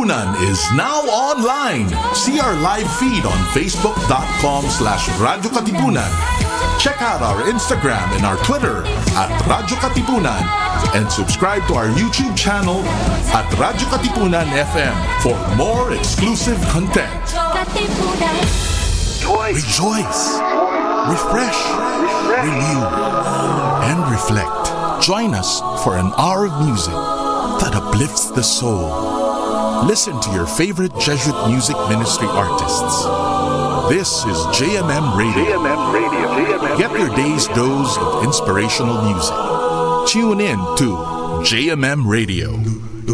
Katipunan is now online. See our live feed on facebook.com/Radyo Katipunan. Check out our Instagram and our Twitter at Radyo Katipunan and subscribe to our YouTube channel at Radyo Katipunan FM for more exclusive content. Rejoice, refresh, renew, and reflect. Join us for an hour of music that uplifts the soul. Listen to your favorite Jesuit music ministry artists. This is JMM Radio. Get your day's dose of inspirational music. Tune in to JMM Radio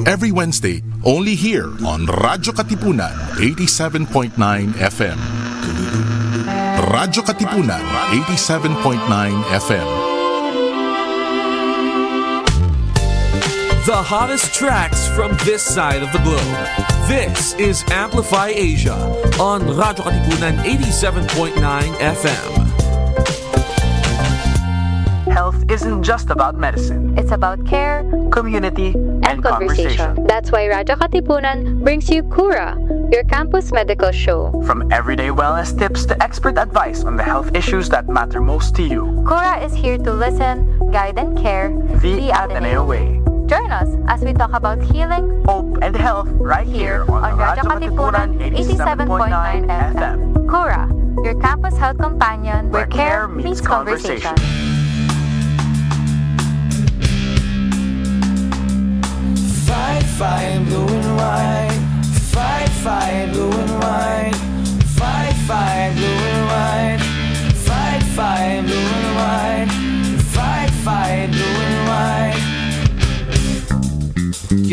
every Wednesday, only here on Radyo Katipunan 87.9 FM. Radyo Katipunan 87.9 FM. The hottest tracks from this side of the globe. This is Amplify Asia on Radyo Katipunan 87.9 FM. Health isn't just about medicine. It's about care, community, and conversation. That's why Radyo Katipunan brings you Kura, your campus medical show. From everyday wellness tips to expert advice on the health issues that matter most to you. Kura is here to listen, guide, and care The Ateneo Way. Join us as we talk about healing, Hope, and health right here on Radyo Katipunan 87.9 FM. Kura, your campus health companion Where care meets conversation. Fight, fight, blue and white. Fight, fight, blue and white. Fight, fight, blue and white. Fight, fight, blue and white. Fight, fight, blue and white.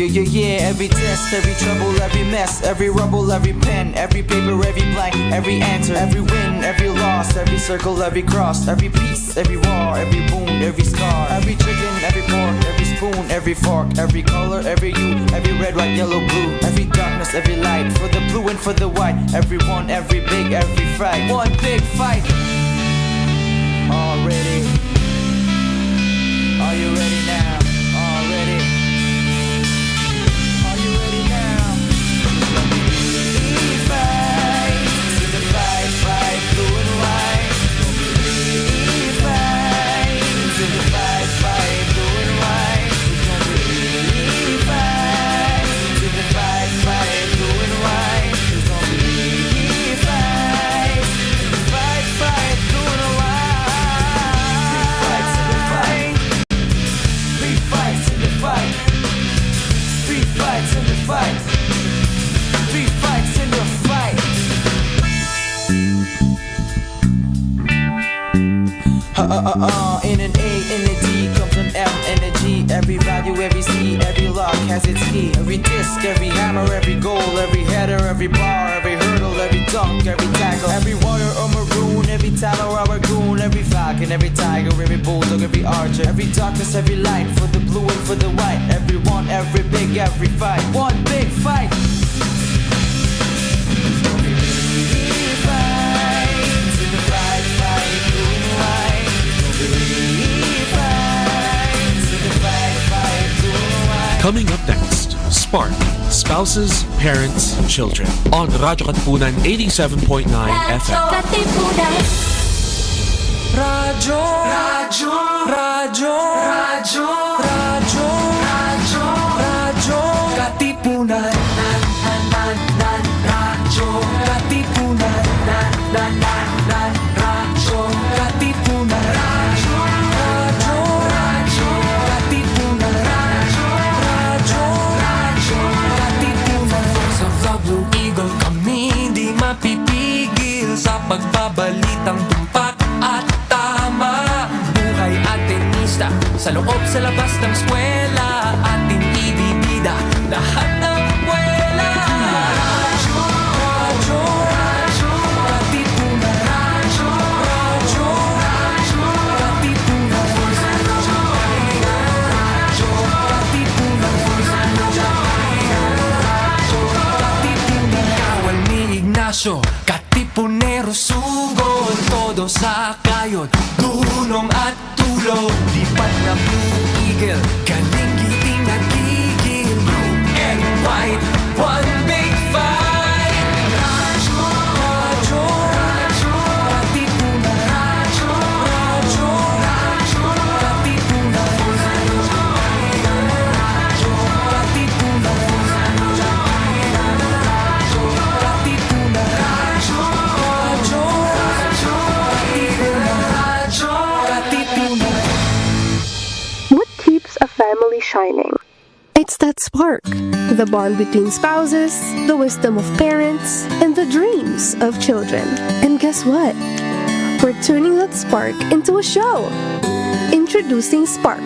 Yeah, every test, every trouble, every mess, every rubble, every pen, every paper, every blank, every answer, every win, every loss, every circle, every cross, every piece, every war, every wound, every scar, every chicken, every pork, every spoon, every fork, every color, every hue, every red, white, yellow, blue, every darkness, every light, for the blue and for the white, everyone, every big, every fight, one big fight. Already, are you ready now? Already. In an A, in a D comes an M and a G. Every value, every C, every lock has its key. Every disc, every hammer, every goal, every header, every bar, every hurdle, every dunk, every tackle. Every water or maroon, every tallow, our goon, every falcon, every tiger, every bulldog, every archer. Every darkness, every light, for the blue and for the white. Everyone, every big, every fight. One big fight. Coming up next, SPARC, Spouses, Parents, Children on Radyo Katipunan 87.9 FM. Radyo, radyo, radyo, radyo, radyo, radyo, radyo, Katipunan, radyo, Katipunan, radyo, Katipunan, radyo, radyo, radyo, Katipunan, radyo, radyo, Katipunan. Sa Blue Eagle kami di mapipigil sa pagbabalitang tumpak at tama. Buhay at tenista, sa loob sa labas ng eskwela, ating ibibida lahat ng kwela. Radyo, radyo, radyo, Katipunan, radyo, radyo, radyo, Katipunan, radyo, Katipunan, radyo, Katipunan. Kawal ni Ignacio, Katipunero, sugod, todo sa kayod, tulong at tulog. Lipat na Blue Eagle, galing giting nagigil. Blue and white, one big shining. It's that spark, the bond between spouses, the wisdom of parents, and the dreams of children. And guess what? We're turning that spark into a show. Introducing SPARC,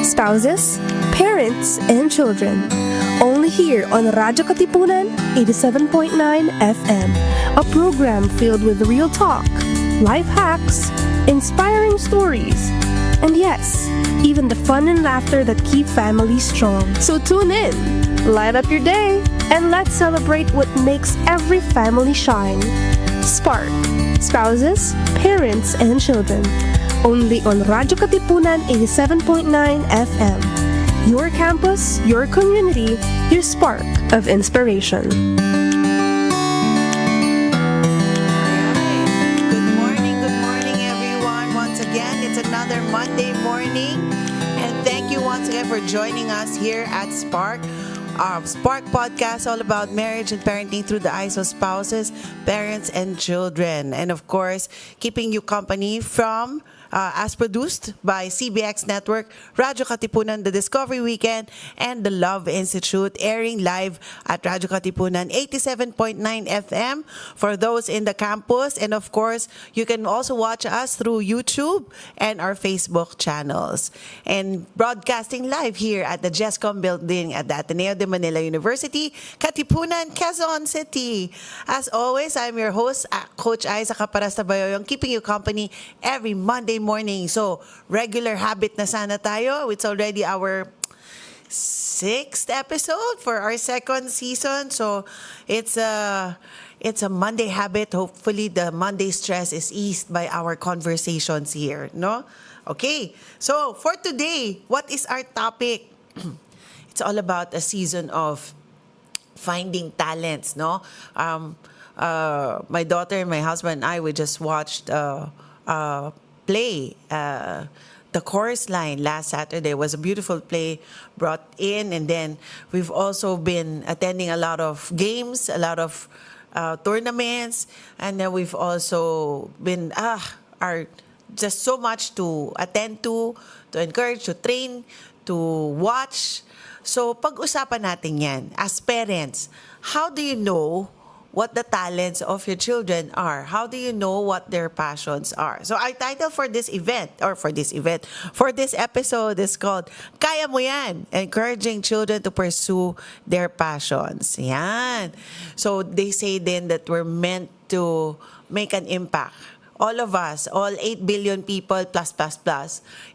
Spouses, Parents, and Children. Only here on Radyo Katipunan 87.9 FM. A program filled with real talk, life hacks, inspiring stories, and yes, even the fun and laughter that keep families strong. So tune in, light up your day, and let's celebrate what makes every family shine. SPARC, Spouses, Parents, and Children. Only on Radyo Katipunan 87.9 FM. Your campus, your community, your spark of inspiration. Good morning everyone. Once again, it's another Monday morning. And thank you once again for joining us here at SPARC. Our SPARC podcast all about marriage and parenting through the eyes of spouses, parents, and children. And of course, keeping you company from as produced by CBX Network, Radyo Katipunan, The Discovery Weekend, and The Love Institute, airing live at Radyo Katipunan 87.9 FM for those in the campus. And of course, you can also watch us through YouTube and our Facebook channels. And broadcasting live here at the GESCOM building at the Ateneo de Manila University, Katipunan, Quezon City. As always, I'm your host, Coach Aiza, Caparas-Tabayoyong, keeping you company every Monday morning. So, regular habit na sana tayo. It's already our 6th episode for our 2nd season. So, it's a Monday habit. Hopefully, the Monday stress is eased by our conversations here, no? Okay. So, for today, what is our topic? It's all about a season of finding talents, no? My daughter and my husband and I, we just watched play, The Chorus Line last Saturday. It was a beautiful play brought in, and then we've also been attending a lot of games, a lot of tournaments, and then we've also been are just so much to attend to encourage, to train, to watch. So pag-usapan natin yan as parents. How do you know what the talents of your children are? How do you know what their passions are? So our title for this episode is called Kaya Mo Yan, encouraging children to pursue their passions. Yan. So they say then that we're meant to make an impact. All of us, all 8 billion people plus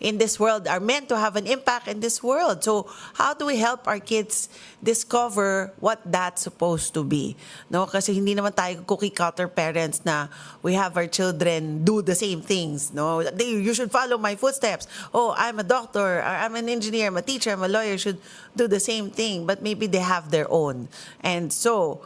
in this world are meant to have an impact in this world. So how do we help our kids discover what that's supposed to be? No, kasi hindi naman tayo cookie cutter parents na we have our children do the same things. No, you should follow my footsteps. Oh, I'm a doctor, or I'm an engineer, I'm a teacher, I'm a lawyer, should do the same thing. But maybe they have their own. And so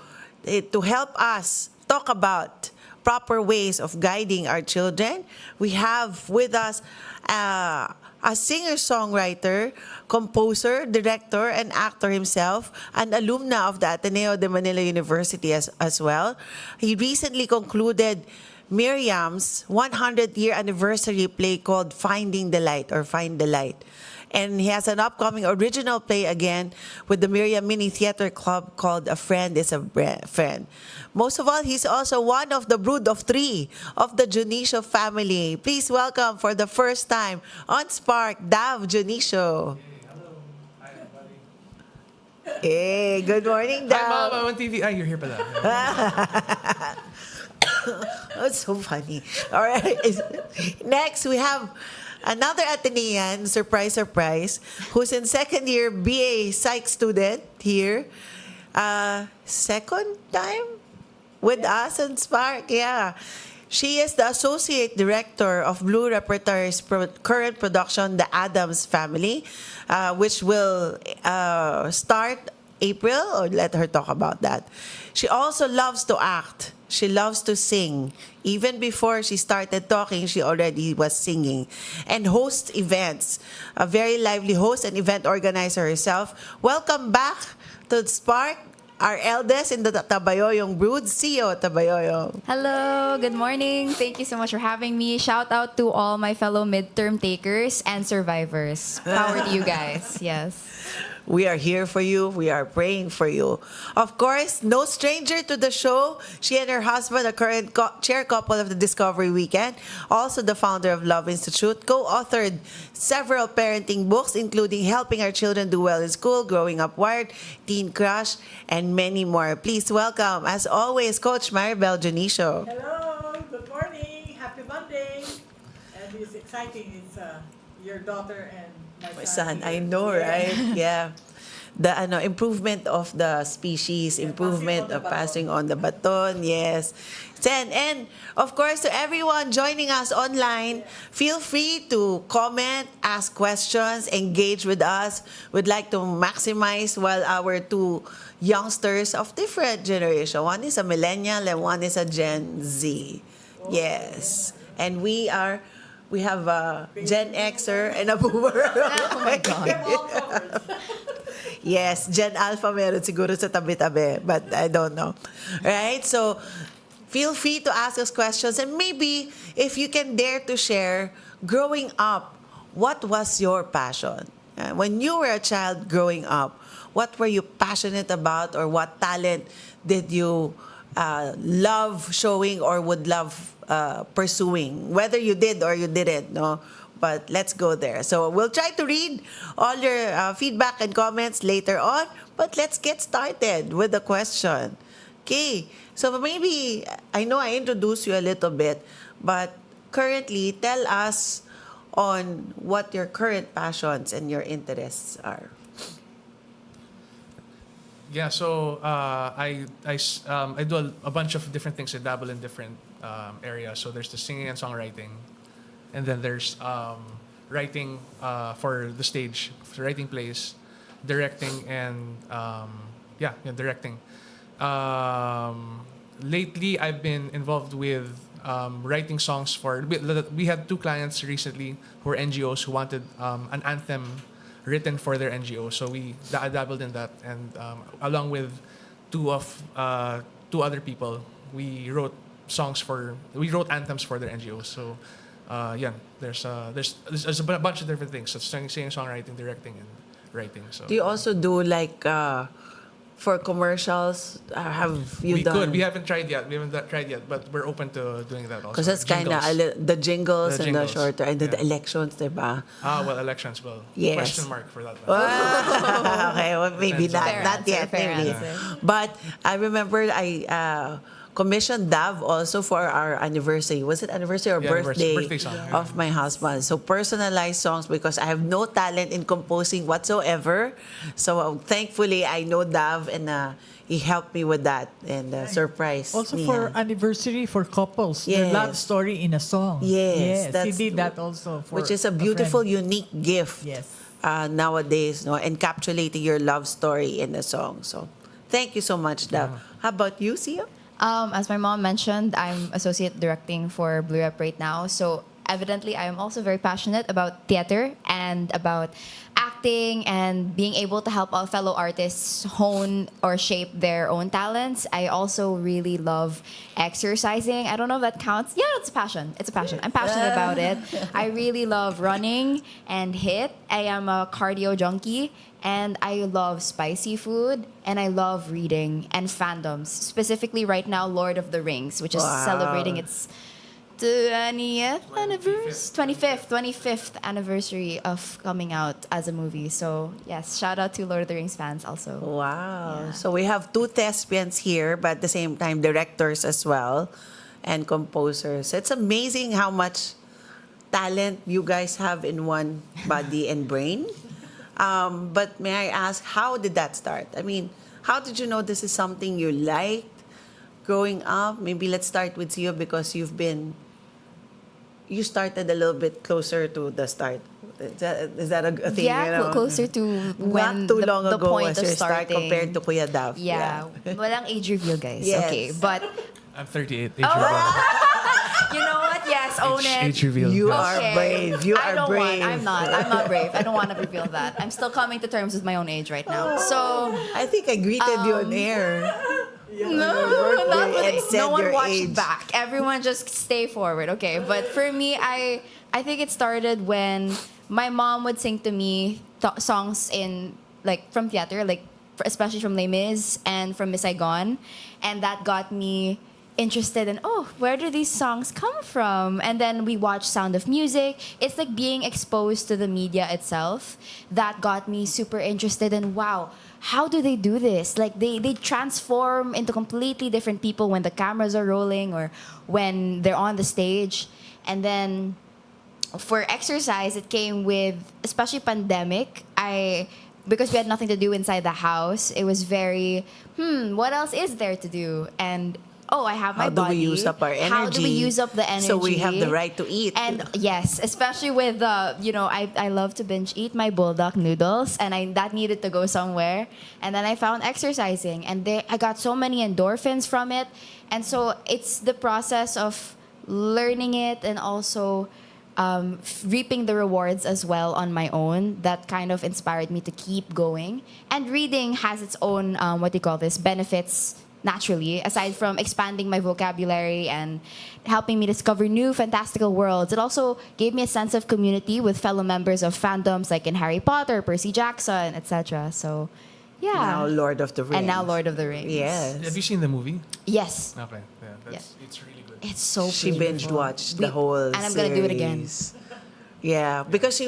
to help us talk about proper ways of guiding our children, we have with us a singer-songwriter, composer, director, and actor himself, an alumna of the Ateneo de Manila University as well. He recently concluded Miriam's 100-year anniversary play called Finding the Light or Find the Light. And he has an upcoming original play again with the Miriam Mini Theater Club called A Friend is a Friend. Most of all, he's also one of the brood of 3 of the Dionisio family. Please welcome for the first time on SPARC, Dionisio. Hi, everybody. Hey, good morning, Dav. Hi, Mom. I'm on TV. You're here for that. That's so funny. All right. Next, we have another Atenean, surprise, who's in 2nd year BA Psych student here. Second time with us in SPARC. Yeah. She is the Associate Director of Blue Repertory's current production, The Addams Family, which will start April, or let her talk about that. She also loves to act. She loves to sing. Even before she started talking, she already was singing. And hosts events. A very lively host and event organizer herself. Welcome back to SPARC, our eldest in the Tabayoyong brood, CEO Tabayoyong. Hello, good morning. Thank you so much for having me. Shout out to all my fellow midterm takers and survivors. Power to you guys. Yes. We are here for you. We are praying for you. Of course, no stranger to the show. She and her husband are current chair couple of the Discovery Weekend. Also the founder of Love Institute. Co-authored several parenting books, including Helping Our Children Do Well in School, Growing Up Wired, Teen Crush, and many more. Please welcome, as always, Coach Maribel Dionisio. Hello, good morning, happy Monday. And it's exciting, it's your daughter and my Son, here. I know, right? Yeah. The improvement of the species, improvement of passing on the baton, yes. And of course, to everyone joining us online, feel free to comment, ask questions, engage with us. We'd like to maximize while our two youngsters of different generation. One is a millennial and one is a Gen Z. Yes. And we have a Gen Xer and a boomer. Oh my God. Yes, Gen Alpha meron siguro sa tabi-tabi, but I don't know. Right? So, feel free to ask us questions, and maybe if you can dare to share, growing up, what was your passion? When you were a child growing up, what were you passionate about, or what talent did you love showing or would love pursuing? Whether you did or you didn't, no? But let's go there. So we'll try to read all your feedback and comments later on. But let's get started with the question. Okay, so maybe, I know I introduced you a little bit, but currently, tell us on what your current passions and your interests are. Yeah, so I do a bunch of different things. I dabble in different areas. So there's the singing and songwriting, and then there's writing for the stage, for writing plays, directing, and directing. Lately, I've been involved with writing songs for. We had two clients recently who were NGOs who wanted an anthem written for their NGO, so I dabbled in that, and along with two other people, we wrote anthems for their NGOs. So there's a bunch of different things. So singing, songwriting, directing, and writing. So Do you also do like for commercials? Have you done? We haven't tried yet. But we're open to doing that also. Because that's kind of the jingles and the shorter and the elections, diba? Well, elections. Well, Yes. question mark for that. Okay, well, maybe not yet. Fair Maybe. answer. But I remember I commissioned Dav also for our anniversary. Was it anniversary or birthday? Birthday song. Of my husband. So personalized songs, because I have no talent in composing whatsoever. So thankfully, I know Dav, and he helped me with that, and surprise. Also Niya. for anniversary for couples, Yes. their love story in a song. Yes, he did that also for which is a friend. beautiful, unique gift. Yes. Nowadays, no, encapsulating your love story in a song. So, thank you so much, Dav. How about you, Sia? As my mom mentioned, I'm associate directing for Blue Rep right now. So evidently, I am also very passionate about theater and about acting and being able to help our fellow artists hone or shape their own talents. I also really love exercising. I don't know if that counts. Yeah, it's a passion. It's a passion. I'm passionate about it. I really love running and HIIT. I am a cardio junkie. And I love spicy food, and I love reading and fandoms. Specifically right now, Lord of the Rings, which is celebrating its 25th anniversary of coming out as a movie. So yes, shout out to Lord of the Rings fans also. Wow. Yeah. So, we have two thespians here, but at the same time, directors as well, and composers. It's amazing how much talent you guys have in one body and brain. But may I ask, how did that start? I mean, how did you know this is something you liked growing up? Maybe let's start with you, because you started a little bit closer to the start. Is that a thing? Yeah, you know? closer to when Not too long the ago point was of your start starting. compared to Kuya Dav. Yeah, walang age reveal, guys. Yes. Okay, but I'm 38. Age reveal. You know what? Yes, own it. Age reveal. You Yes. are brave. You I are don't brave. I'm not brave. I don't want to reveal that. I'm still coming to terms with my own age right now. So, I think I greeted you on air. no, not birthday and really. said No one your watched age. back. Everyone just stay forward, okay? But for me, I think it started when my mom would sing to me songs in like from theater, like especially from Les Mis and from Miss Saigon, and that got me interested in, where do these songs come from? And then we watched Sound of Music. It's like being exposed to the media itself that got me super interested in, wow, how do they do this? Like they transform into completely different people when the cameras are rolling or when they're on the stage. And then for exercise, it came with, especially pandemic, because we had nothing to do inside the house, it was very, what else is there to do? And I have my body. How do we use up our energy? How do we use up the energy? So we have the right to eat. And yes, especially with I love to binge eat my bulldog noodles, and that needed to go somewhere. And then I found exercising, and I got so many endorphins from it. And so it's the process of learning it and also reaping the rewards as well on my own that kind of inspired me to keep going. And reading has its own benefits naturally, aside from expanding my vocabulary and helping me discover new fantastical worlds. It also gave me a sense of community with fellow members of fandoms like in Harry Potter, Percy Jackson, etc. So yeah. Now Lord of the Rings. And now Lord of the Rings. Yes. Have you seen the movie? Yes. Okay. Yeah, it's really good. It's so She beautiful. binge watched the whole And I'm gonna do it again. series. Yeah, because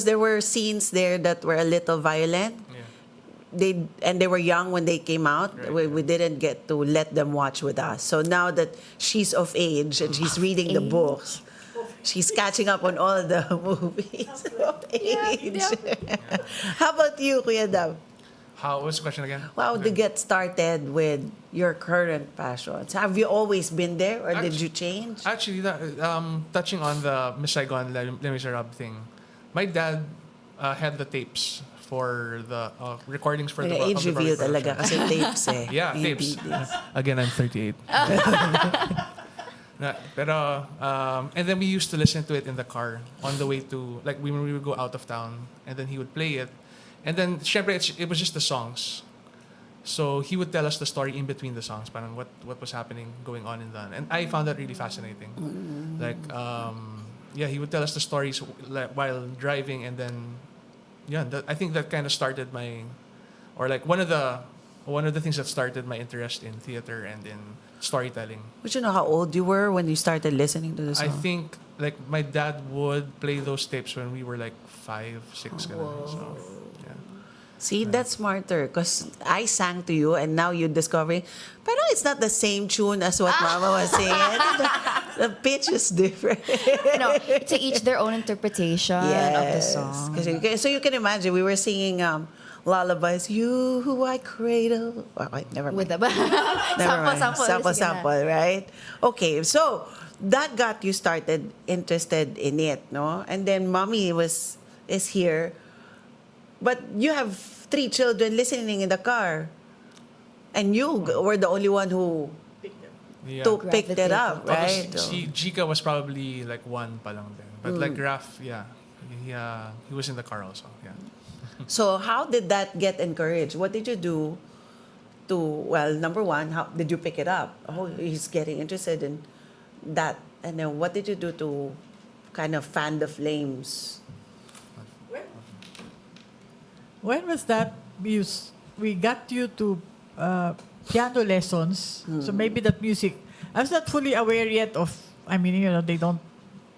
there were scenes there that were a little violent. They were young when they came out. Right. We didn't get to let them watch with us. So now that she's of age and she's reading the books, she's catching up on all the movies of age. How about you, Kuya Dab? What was the question again? How did you get started with your current passions? Have you always been there, or did you change? Actually, touching on the Miss Saigon Les Miserables thing, my dad had the tapes for the recordings for the Age reveal talaga kasi tapes eh. Yeah, tapes. Again, I'm 38. And then we used to listen to it in the car on the way to, like, when we would go out of town, and then he would play it. And then, syempre, it was just the songs. So he would tell us the story in between the songs, parang what was happening, going on in that. And I found that really fascinating. Like, he would tell us the stories while driving, and then, I think that kind of started one of the things that started my interest in theater and in storytelling. Would you know how old you were when you started listening to the song? I think my dad would play those tapes when we were like 5, 6. So, yeah. See, that's smarter because I sang to you and now you're discovering, but it's not the same tune as what Mama was saying. I think the pitch is different. No, to each their own interpretation of the song. So you can imagine, we were singing lullabies, you who I cradle. Wait, never mind. With the Never mind. sample, Sample, right? Okay, so that got you started interested in it, no? And then Mommy is here. But you have 3 children listening in the car. And you were the only one who picked it up, right? Jika was probably like 1 pa lang din. But like Raph, he was in the car also. Yeah. So how did that get encouraged? What did you do number one, how did you pick it up? Oh, he's getting interested in that. And then what did you do to kind of fan the flames? When was that? We got you to piano lessons. So maybe that music. I was not fully aware yet of. I mean, they don't.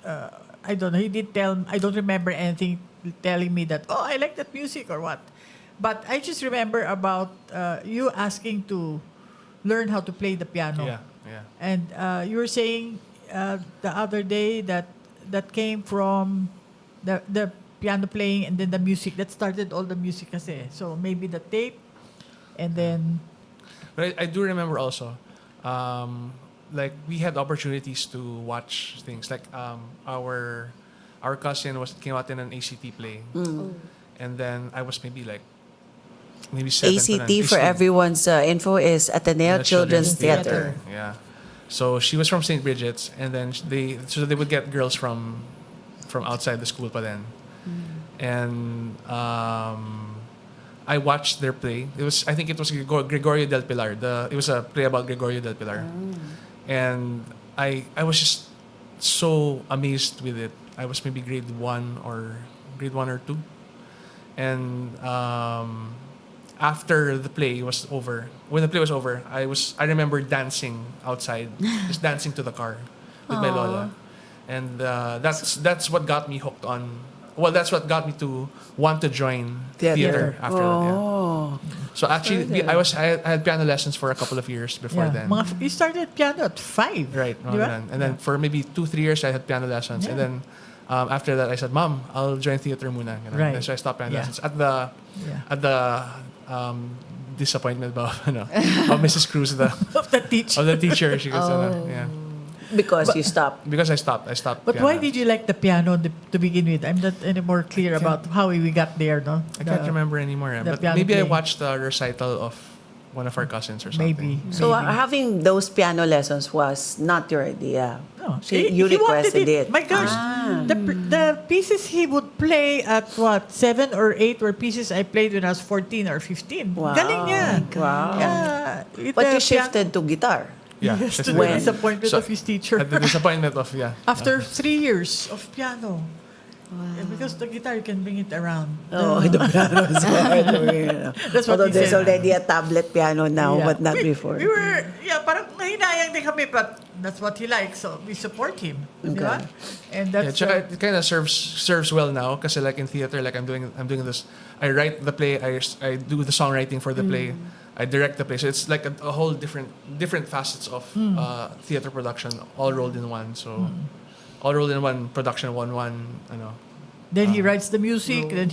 I don't know. He did tell. I don't remember anything telling me that. Oh, I like that music or what. But I just remember about you asking to learn how to play the piano. Yeah. And you were saying the other day that came from the piano playing and then the music. That started all the music kasi. So maybe the tape and then... But I do remember also, like we had opportunities to watch things. Like our cousin came out in an ACT play. And then I was maybe 7. ACT, for everyone's info, is Ateneo Children's Theater. Yeah. So she was from St. Bridget's, and then they would get girls from outside the school pa then. And I watched their play. I think it was Gregorio del Pilar. It was a play about Gregorio del Pilar. And I was just so amazed with it. I was maybe grade 1 or 2. And after the play was over, when the play was over, I remember dancing outside, just dancing to the car with my lola. And that's what got me hooked on. Well, that's what got me to want to join theater after that. Yeah. So actually, I had piano lessons for a couple of years before then. You started piano at 5. Right. And then for maybe 2-3 years, I had piano lessons. And then after that, I said, Mom, I'll join theater muna. Right. And so I stopped piano lessons. At the disappointment of Mrs. Cruz, of the teacher. She goes, Because you stopped. Because I stopped. But piano. why did you like the piano to begin with? I'm not any more clear about how we got there, no? I can't remember anymore. But maybe I watched the recital of one of our cousins or something. Maybe. So having those piano lessons was not your idea. No, You he requested wanted it. My gosh, the pieces he would play at 7 or 8 were pieces I played when I was 14 or 15. Wow. Galing niya. Wow. Yeah. But you shifted to guitar. Yeah. Yes, to the When? disappointment of his teacher. At the disappointment of, After 3 years of piano. Yeah, because the guitar, you can bring it around. The piano is hard. That's what Although he there's said. already a tablet piano now, Yeah. but not before. We were, parang nahinayang din kami, but that's what he likes, so we support him. Di ba? And that's it kind of serves well now because like in theater, like I'm doing this. I write the play. I do the songwriting for the play. I direct the play. So it's like a whole different facets of theater production all rolled in one. So all rolled in one production, one. Then he writes the music, then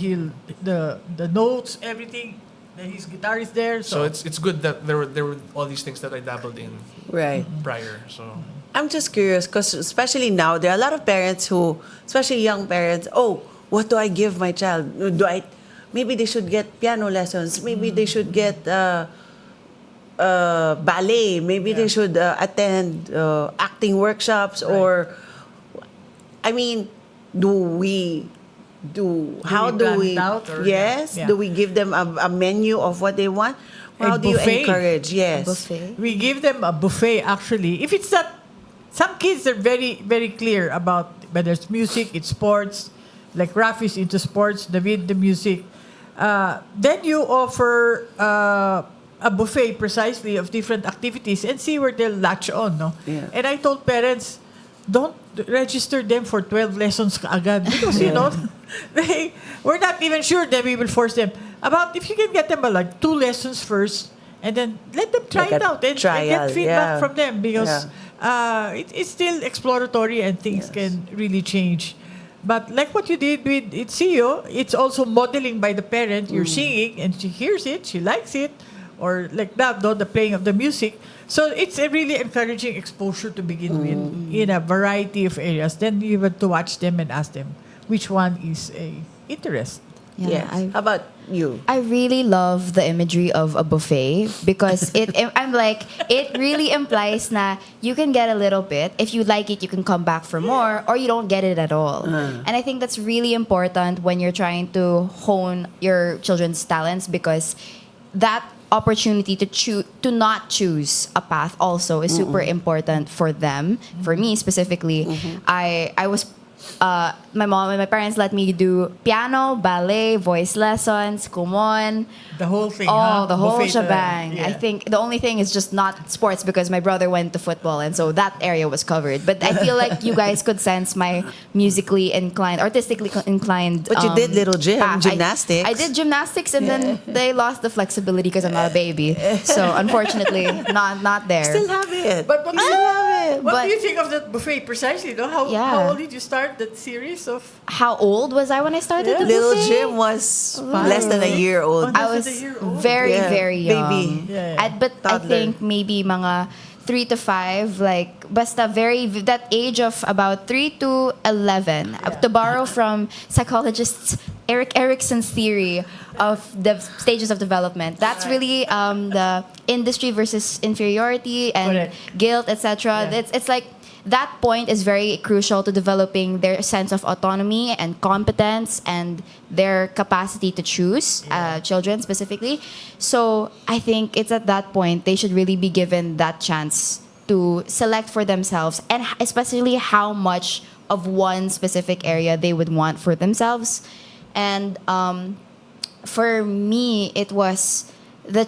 the notes, everything. Then his guitar is there. So it's good that there were all these things that I dabbled in prior. So I'm just curious because especially now there are a lot of parents who, especially young parents, what do I give my child? Maybe they should get piano lessons. Maybe they should get ballet. Maybe they should attend acting workshops or. I mean, do we plan it out or- yes? Yeah. Do we give them a menu of what they want? How do you buffet. encourage? Yes. Buffet. We give them a buffet, actually. If it's not, some kids are very, very clear about whether it's music, it's sports, like Rafi's into sports, David, the music. Then you offer a buffet precisely of different activities and see where they'll latch on, no? Yeah. And I told parents, don't register them for 12 lessons agad because, we're not even sure that we will force them. If you can get them like 2 lessons first and then let them try Like it a out and trial, get feedback yeah. from them because it's still exploratory and things can really change. But like what you did with Itzio, it's also modeling by the parent. You're singing and she hears it, she likes it, or like that, the playing of the music. So it's a really encouraging exposure to begin with in a variety of areas. Then you have to watch them and ask them which one is a interest. Yes. How about you? I really love the imagery of a buffet because it really implies na you can get a little bit. If you like it, you can come back for more, or you don't get it at all. And I think that's really important when you're trying to hone your children's talents because that opportunity to not choose a path also is super important for them. For me specifically, I was my mom and my parents let me do piano, ballet, voice lessons, kumon. The whole thing. The whole Buffet shebang. yeah. I think the only thing is just not sports because my brother went to football and so that area was covered. But I feel like you guys could sense my musically inclined, artistically inclined. But you did little path. gymnastics. I did gymnastics and then they lost the flexibility because I'm not a baby. So unfortunately, not there. Still have it. But what But- do you think of that buffet precisely? No? How old did you start that series of? How old was I when I started the Little buffet? Jim was less than a year old. I was very, Yeah, very young. baby. Yeah. But I Toddler. think maybe mga 3 to 5, like, basta that age of about 3 to 11. To borrow from psychologists' Eric Erickson's theory of the stages of development. That's really the industry versus inferiority and Correct. guilt, etc. Yeah. It's like that point is very crucial to developing their sense of autonomy and competence and their capacity to choose, children specifically. So I think it's at that point they should really be given that chance to select for themselves, and especially how much of one specific area they would want for themselves. And for me, it was the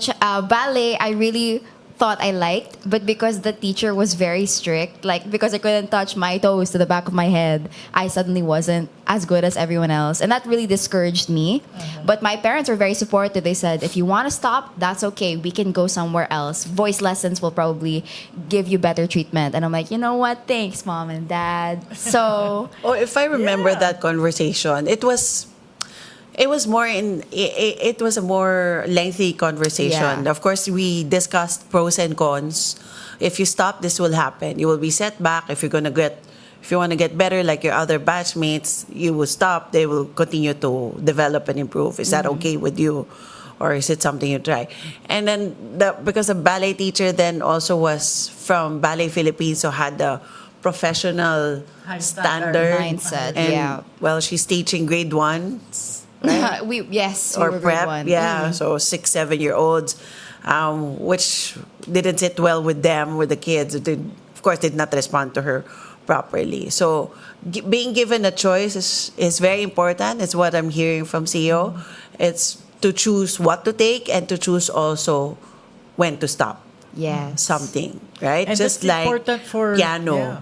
ballet. I really thought I liked, but because the teacher was very strict, like because I couldn't touch my toes to the back of my head, I suddenly wasn't as good as everyone else, and that really discouraged me. But my parents were very supportive. They said, if you want to stop, that's okay. We can go somewhere else. Voice lessons will probably give you better treatment. And I'm like, you know what? Thanks, mom and dad. So Oh, if I remember that conversation, it was a more lengthy conversation. Yeah. Of course, we discussed pros and cons. If you stop, this will happen. You will be set back. If you want to get better like your other batchmates, you will stop. They will continue to develop and improve. Is that okay with you? Or is it something you try? And then because the ballet teacher then also was from Ballet Philippines, so had the professional High standard mindset, And yeah. well, she's teaching grade 1. Right? we Or were grade prep, one. yeah. So 6, 7-year-olds, which didn't sit well with them, with the kids. It of course, did not respond to her properly. So being given a choice is very important. It's what I'm hearing from CEO. It's to choose what to take and to choose also when to stop Yes. something, right? And Just that's like important for piano. yeah.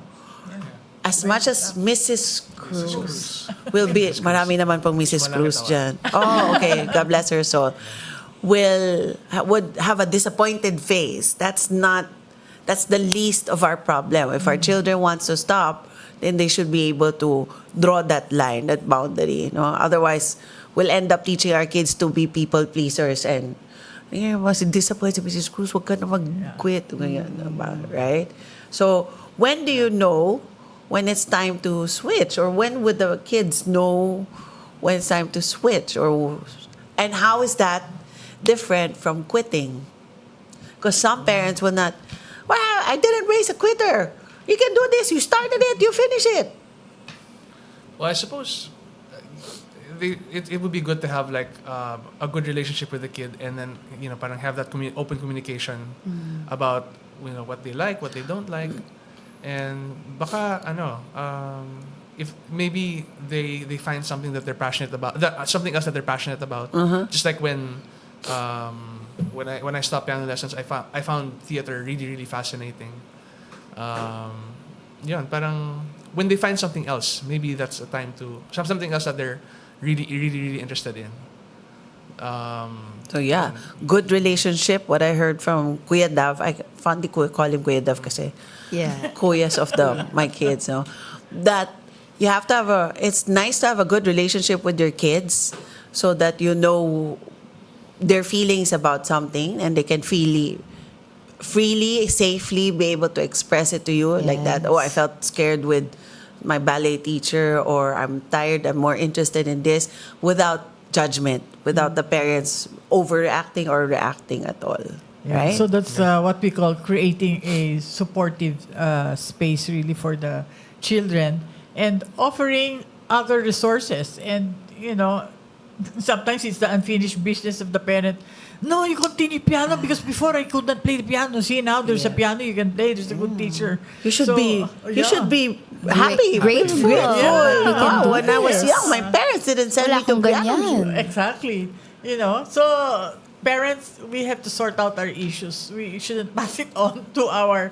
As much as Mrs. Cruz will be, marami naman pong Mrs. Cruz dyan. Oh, okay. God bless her soul. Would have a disappointed face. That's the least of our problem. If our children wants to stop, then they should be able to draw that line, that boundary. Otherwise, we'll end up teaching our kids to be people pleasers and mas disappointed si Mrs. Cruz, wag ka na mag-quit. Right? So, when do you know when it's time to switch, or when would the kids know when it's time to switch, and how is that different from quitting? Because some parents will not, well, I didn't raise a quitter. You can do this. You started it. You finish it. Well, I suppose it would be good to have like a good relationship with the kid, and then parang have that open communication about what they like, what they don't like. And baka if maybe they find something that they're passionate about, something else that they're passionate about. Just like when I stopped piano lessons, I found theater really, really fascinating. Parang when they find something else, maybe that's a time to something else that they're really, really, really interested in. So yeah, good relationship. What I heard from Kuya Dav, I fondly call him Kuya Dav kasi kuyas of my kids. That you have to have it's nice to have a good relationship with your kids so that you know their feelings about something and they can freely, safely be able to express it to you like that. Oh, I felt scared with my ballet teacher, or I'm tired, I'm more interested in this, without judgment, without the parents overreacting or reacting at all. Right? So that's what we call creating a supportive space really for the children, and offering other resources. And sometimes it's the unfinished business of the parent. No, you continue piano because before I could not play the piano. See, now there's a piano you can play. There's a good teacher. You should be happy, grateful. Oh, when I was young, my parents didn't send me to piano. Exactly. So parents, we have to sort out our issues. We shouldn't pass it on to our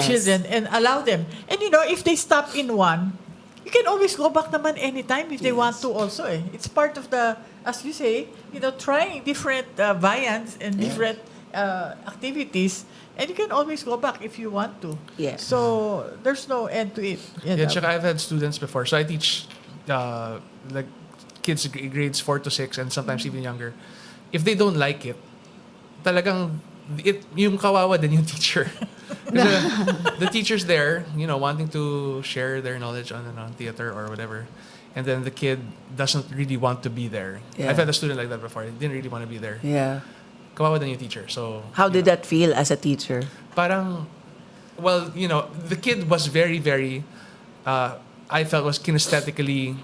children and allow them. And if they stop in one, you can always go back naman anytime if they want to also. It's part of the, as you say, trying different variants and different activities. And you can always go back if you want to. Yeah. So there's no end to it. Tsaka I've had students before. So I teach like kids grades 4 to 6 and sometimes even younger. If they don't like it, talagang yung kawawa din yung teacher. Kasi the teacher's there, wanting to share their knowledge on theater or whatever. and then the kid doesn't really want to be there. Yeah. I've had a student like that before. He didn't really want to be there. Yeah. Kawawa din yung teacher. So How did that feel as a teacher? parang, well, the kid was very, very, I felt was kinesthetically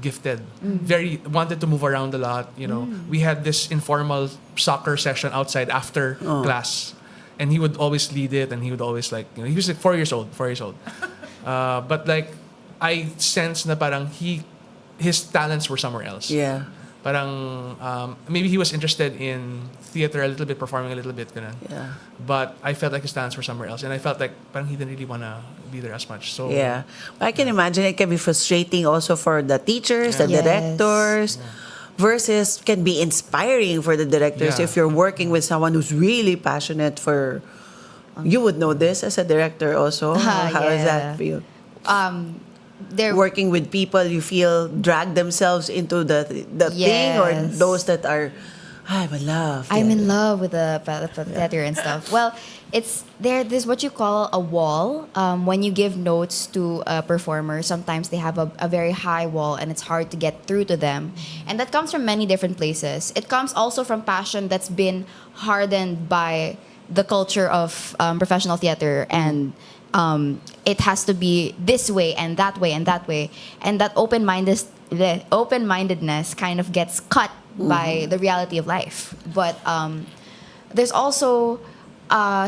gifted. Very, wanted to move around a lot, We had this informal soccer session outside after class. And he would always lead it, and he would always he was like 4 years old. But I sensed na parang his talents were somewhere else. Yeah. Parang maybe he was interested in theater a little bit, performing a little bit, ganun. Yeah. But I felt like his talents were somewhere else, and I felt like parang he didn't really wanna be there as much. So Yeah. I can imagine it can be frustrating also for the teachers, the Yes. directors, versus can be inspiring for the directors Yeah. if you're working with someone who's really passionate for. You would know this as a director also. How does that feel? They're Working with people you feel drag themselves into the thing, or Yes. those that are, I'm in love. I'm in love with the theater and stuff. Well, there's what you call a wall. When you give notes to a performer, sometimes they have a very high wall and it's hard to get through to them. And that comes from many different places. it comes also from passion that's been hardened by the culture of professional theater, and it has to be this way and that way and that way, and that the open-mindedness kind of gets cut by the reality of life. But there's also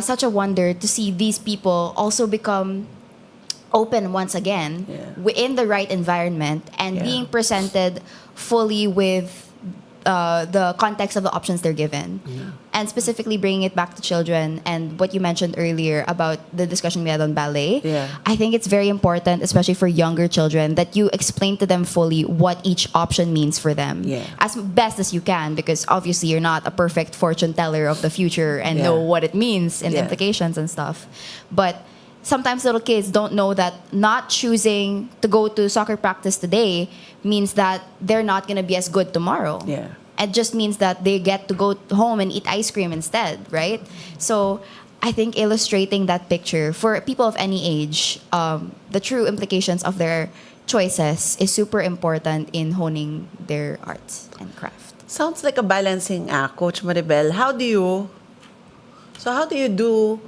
such a wonder to see these people also become open once again in the right environment and being presented fully with the context of the options they're given. And specifically bringing it back to children and what you mentioned earlier about the discussion we had on ballet. I think it's very important, especially for younger children, that you explain to them fully what each option means for them as best as you can, because obviously you're not a perfect fortune teller of the future and know what it means and implications and stuff. But sometimes little kids don't know that not choosing to go to soccer practice today means that they're not going to be as good tomorrow. It just means that they get to go home and eat ice cream instead, right? So I think illustrating that picture for people of any age, the true implications of their choices is super important in honing their arts and craft. Sounds like a balancing act, Coach Maribel. How do you do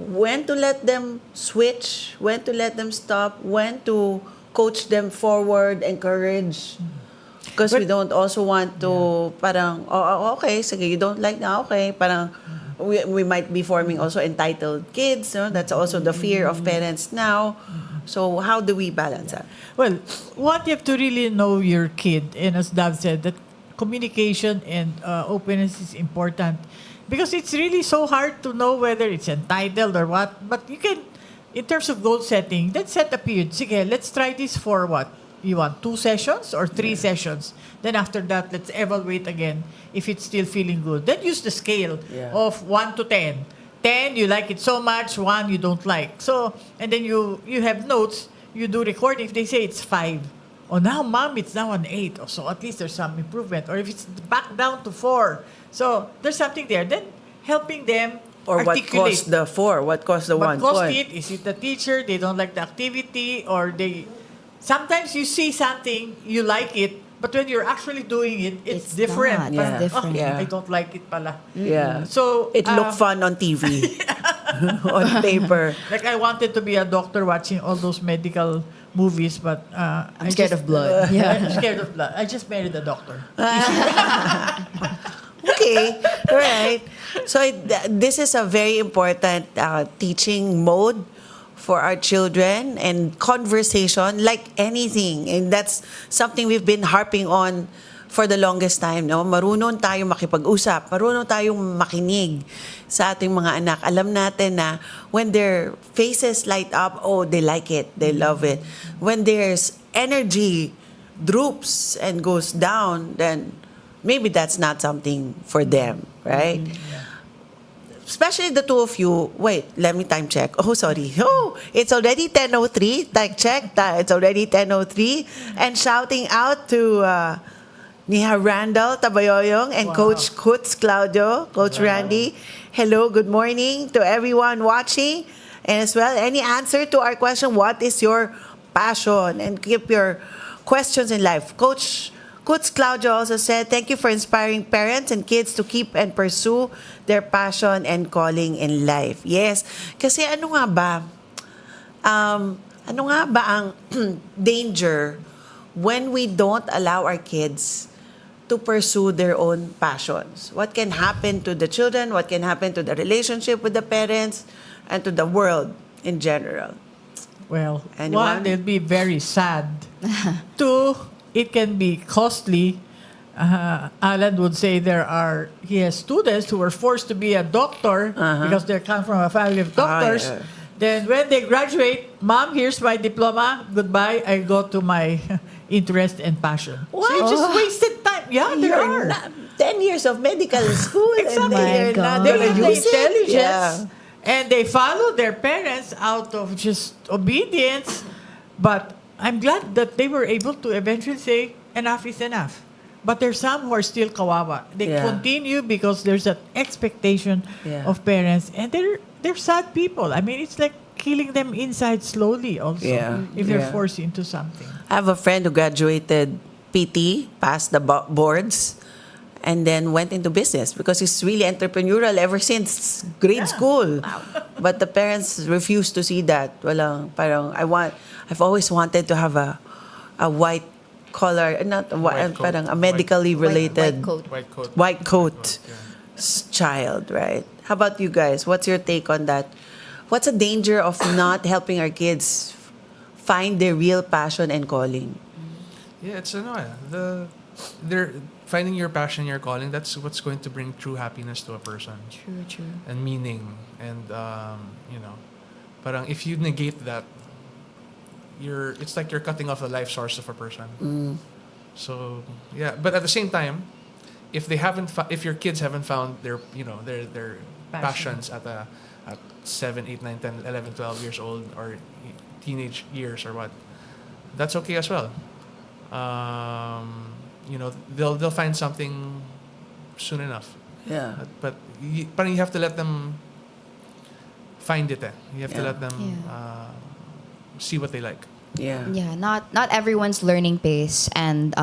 when to let them switch, when to let them stop, when to coach them forward, encourage? Because we don't also want to parang, okay, sige, you don't like na, okay, parang we might be forming also entitled kids, no? That's also the fear of parents now. So how do we balance that? Well, what you have to really know your kid, and as Dav said, that communication and openness is important. Because it's really so hard to know whether it's entitled or what. But you can, in terms of goal setting, let's set a period. Sige, let's try this for what? You want 2 sessions or 3 sessions? Then after that, let's evaluate again if it's still feeling good. Then use the scale of 1 to 10. 10, you like it so much. 1, you don't like. So, and then you have notes. You do recording. If they say it's 5. Oh, now, mom, it's now an 8. Oh, so at least there's some improvement. Or if it's back down to 4. So there's something there. Then helping them or articulate. What caused the 4? What caused the 1 What caused point? it? Is it the teacher? They don't like the activity? Or they... Sometimes you see something, you like it, but when you're actually doing it, it's different. Not. It's different. I don't like it pala. Yeah. So It looked fun on TV, on paper. like I wanted to be a doctor watching all those medical movies, but I'm scared of blood. I'm scared of blood. I just married a doctor. Okay, all right. So this is a very important teaching mode for our children, and conversation like anything, and that's something we've been harping on for the longest time, no? Marunong tayong makipag-usap, marunong tayong makinig sa ating mga anak. Alam natin na when their faces light up, oh, they like it, they love it. When there's energy droops and goes down, then maybe that's not something for them, right? Especially the two of you. Wait, let me time check. Oh, sorry. Oh, it's already 10:03. Time check. It's already 10:03. And shouting out to Niha Randall Tabayoyong and Coach Kutz Claudio, Coach Randy. Hello, good morning to everyone watching. And as well, any answer to our question, what is your passion? And keep your questions in life. Coach Claudio also said, thank you for inspiring parents and kids to keep and pursue their passion and calling in life. Yes, kasi ano nga ba ang danger when we don't allow our kids to pursue their own passions? What can happen to the children? What can happen to the relationship with the parents and to the world in general? Well, Anyone? one, it'll be very sad. Two, it can be costly. Alan would say he has students who were forced to be a doctor because they come from a family of doctors. yeah. Then when they graduate, Mom, here's my diploma. Goodbye. I go to my interest and passion. What? So you just wasted time. Yeah, there You're are. not 10 years of medical school Exactly. and then you're not They gonna have the use it. intelligence Yeah. and they follow their parents out of just obedience. But I'm glad that they were able to eventually say, enough is enough. But there's some who are still kawawa. They Yeah. continue because there's an expectation Yeah. of parents. And they're sad people. I mean, it's like killing them inside slowly also Yeah. if they're Yeah. forced into something. I have a friend who graduated PT, passed the boards, and then went into business because he's really entrepreneurial ever since grade school. But the parents refused to see that. I've always wanted to have a white collar, not a White coat. parang a medically related White coat. child, right? How about you guys? What's your take on that? What's the danger of not helping our kids find their real passion and calling? Yeah, it's they're finding your passion, your calling. That's what's going to bring true happiness to a person. True. And meaning, and parang if you negate that, it's like you're cutting off the life source of a person. So yeah, but at the same time, if your kids haven't found their passions at 7, 8, 9, 10, 11, 12 years old or teenage years or what, that's okay as well. They'll find something soon enough. Yeah. But you have to let them find it. You have to let them see what they like. Yeah. Yeah, not everyone's learning pace and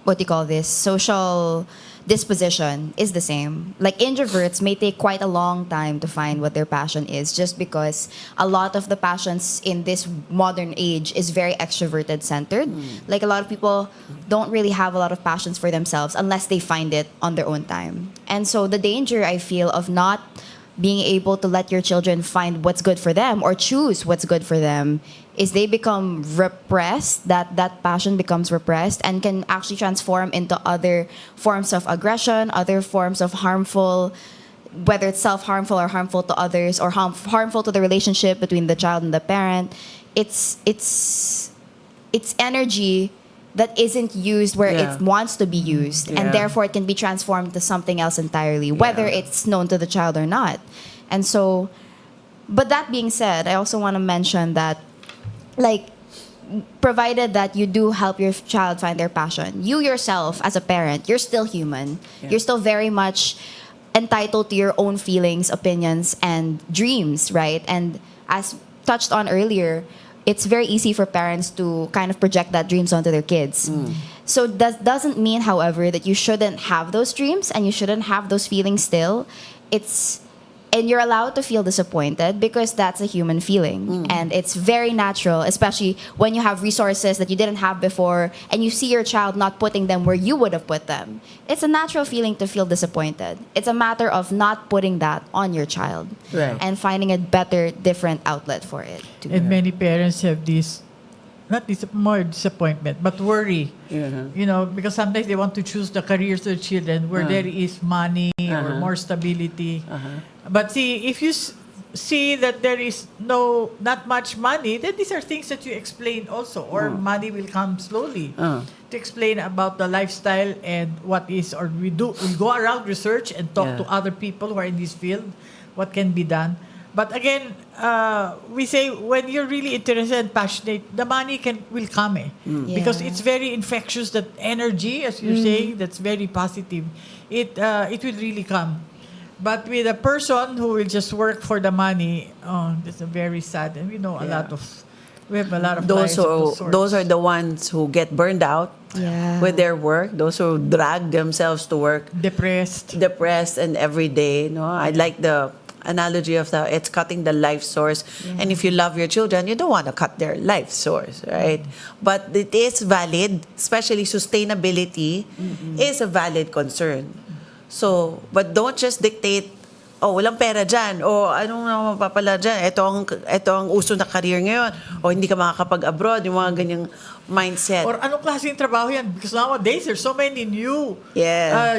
what do you call this, social disposition is the same. Like introverts may take quite a long time to find what their passion is, just because a lot of the passions in this modern age is very extroverted centered. Like a lot of people don't really have a lot of passions for themselves unless they find it on their own time. And so the danger I feel of not being able to let your children find what's good for them or choose what's good for them is they become repressed, that passion becomes repressed and can actually transform into other forms of aggression, other forms of harmful, whether it's self-harmful or harmful to others or harmful to the relationship between the child and the parent. It's energy that isn't used where it wants to be used, and therefore it can be transformed to something else entirely, whether it's known to the child or not. And so, but that being said, I also want to mention that, like, provided that you do help your child find their passion, you yourself as a parent, you're still human. You're still very much entitled to your own feelings, opinions, and dreams, right? And as touched on earlier, it's very easy for parents to kind of project that dreams onto their kids. So that doesn't mean, however, that you shouldn't have those dreams and you shouldn't have those feelings still. And you're allowed to feel disappointed because that's a human feeling. And it's very natural, especially when you have resources that you didn't have before and you see your child not putting them where you would have put them. It's a natural feeling to feel disappointed. It's a matter of not putting that on your child and finding a better, different outlet for it. And many parents have this, more disappointment, but worry. Because sometimes they want to choose the careers of the children where there is money or more stability. But see, if you see that there is not much money, then these are things that you explain also, or money will come slowly to explain about the lifestyle and what is, or we go around research and talk to other people who are in this field, what can be done. But again, we say when you're really interested and passionate, the money will come because it's very infectious. That energy, as you're saying, that's very positive. It will really come. But with a person who will just work for the money, that's a very sad. And we know a lot of We have a lot of Those clients of those sorts. those are the ones who get burned out Yeah. with their work. Those who drag themselves to work depressed. and every day. No, I like the analogy of it's cutting the life source. And if you love your children, you don't want to cut their life source, right? But it is valid, especially sustainability is a valid concern. So, but don't just dictate, walang pera dyan. Anong naman mapapala dyan? Ito ang uso na career ngayon. Hindi ka makakapag-abroad. Yung mga ganyang mindset. Or anong klaseng trabaho yan? Because nowadays, there's so many new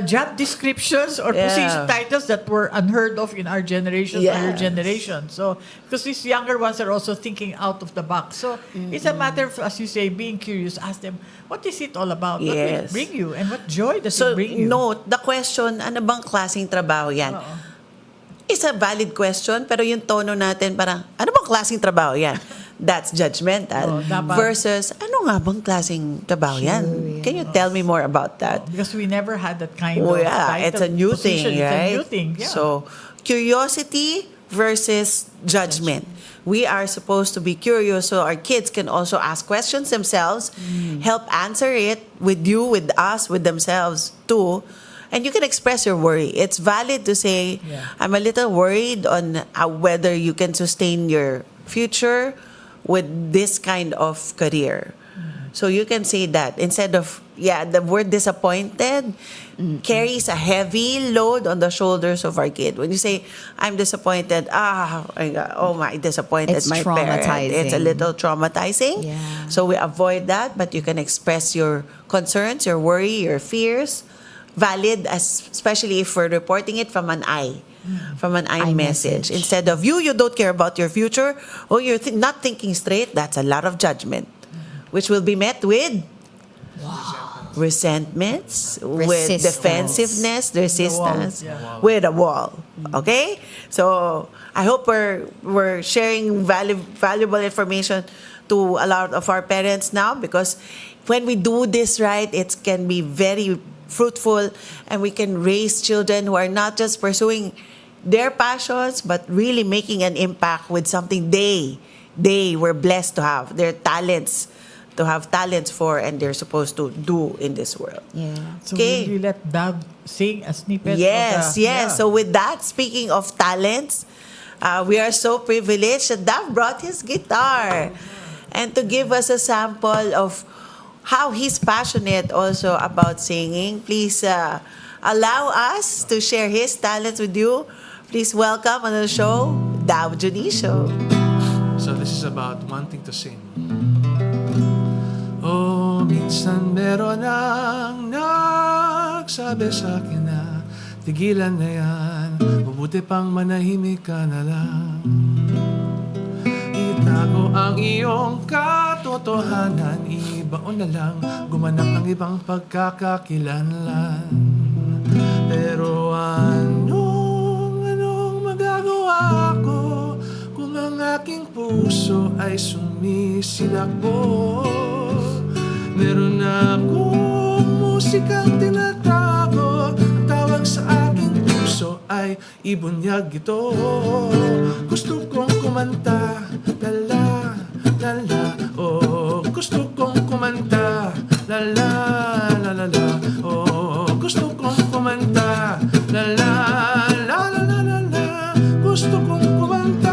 job descriptions or position titles that were unheard of in our generation or your generation. So, because these younger ones are also thinking out of the box. So, it's a matter of, as you say, being curious. Ask them, what is it all about? What will it bring you? And what joy does it bring you? Note, the question, ano bang klaseng trabaho yan? It's a valid question, pero yung tono natin parang, ano bang klaseng trabaho yan? That's judgmental. Versus, ano nga bang klaseng trabaho yan? Can you tell me more about that? Because we never had that kind of title, it's a new position. thing, right? It's a new thing, yeah. So, curiosity versus judgment. We are supposed to be curious so our kids can also ask questions themselves, help answer it with you, with us, with themselves too. And you can express your worry. It's valid to say, I'm a little worried on whether you can sustain your future with this kind of career. So you can say that instead of, the word disappointed carries a heavy load on the shoulders of our kid. When you say, I'm disappointed, my disappointed It's my parent. It's a traumatizing. little traumatizing. Yeah. So we avoid that, but you can express your concerns, your worry, your fears. Valid, especially if we're reporting it from an I message. Instead of you don't care about your future, or you're not thinking straight, that's a lot of judgment, which will be met with resentments, with defensiveness, resistance, with a wall. Okay? So I hope we're sharing valuable information to a lot of our parents now, because when we do this right, it can be very fruitful, and we can raise children who are not just pursuing their passions, but really making an impact with something they were blessed to have, their talents, to have talents for, and they're supposed to do in this world. Yeah. So will you let Dav sing a snippet? Yes. So with that, speaking of talents, we are so privileged that Dav brought his guitar and to give us a sample of how he's passionate also about singing. Please allow us to share his talents with you. Please welcome on the show, Dionisio. So this is about wanting to sing. Minsan meron ang nagsabi sa akin na tigilan na yan, mabuti pang manahimik ka na lang. Itago ang iyong katotohanan, ibaon na lang, gumanap ng ibang pagkakakilanlan. Pero anong magagawa ko kung ang aking puso ay sumisilakbo? Meron akong musikang tinatago, ang tawag sa aking puso ay ibunyag ito. Gusto kong kumanta, lala, lala, gusto kong kumanta, lala, lala, lala, gusto kong kumanta, lala, lala, lala, lala, gusto kong kumanta,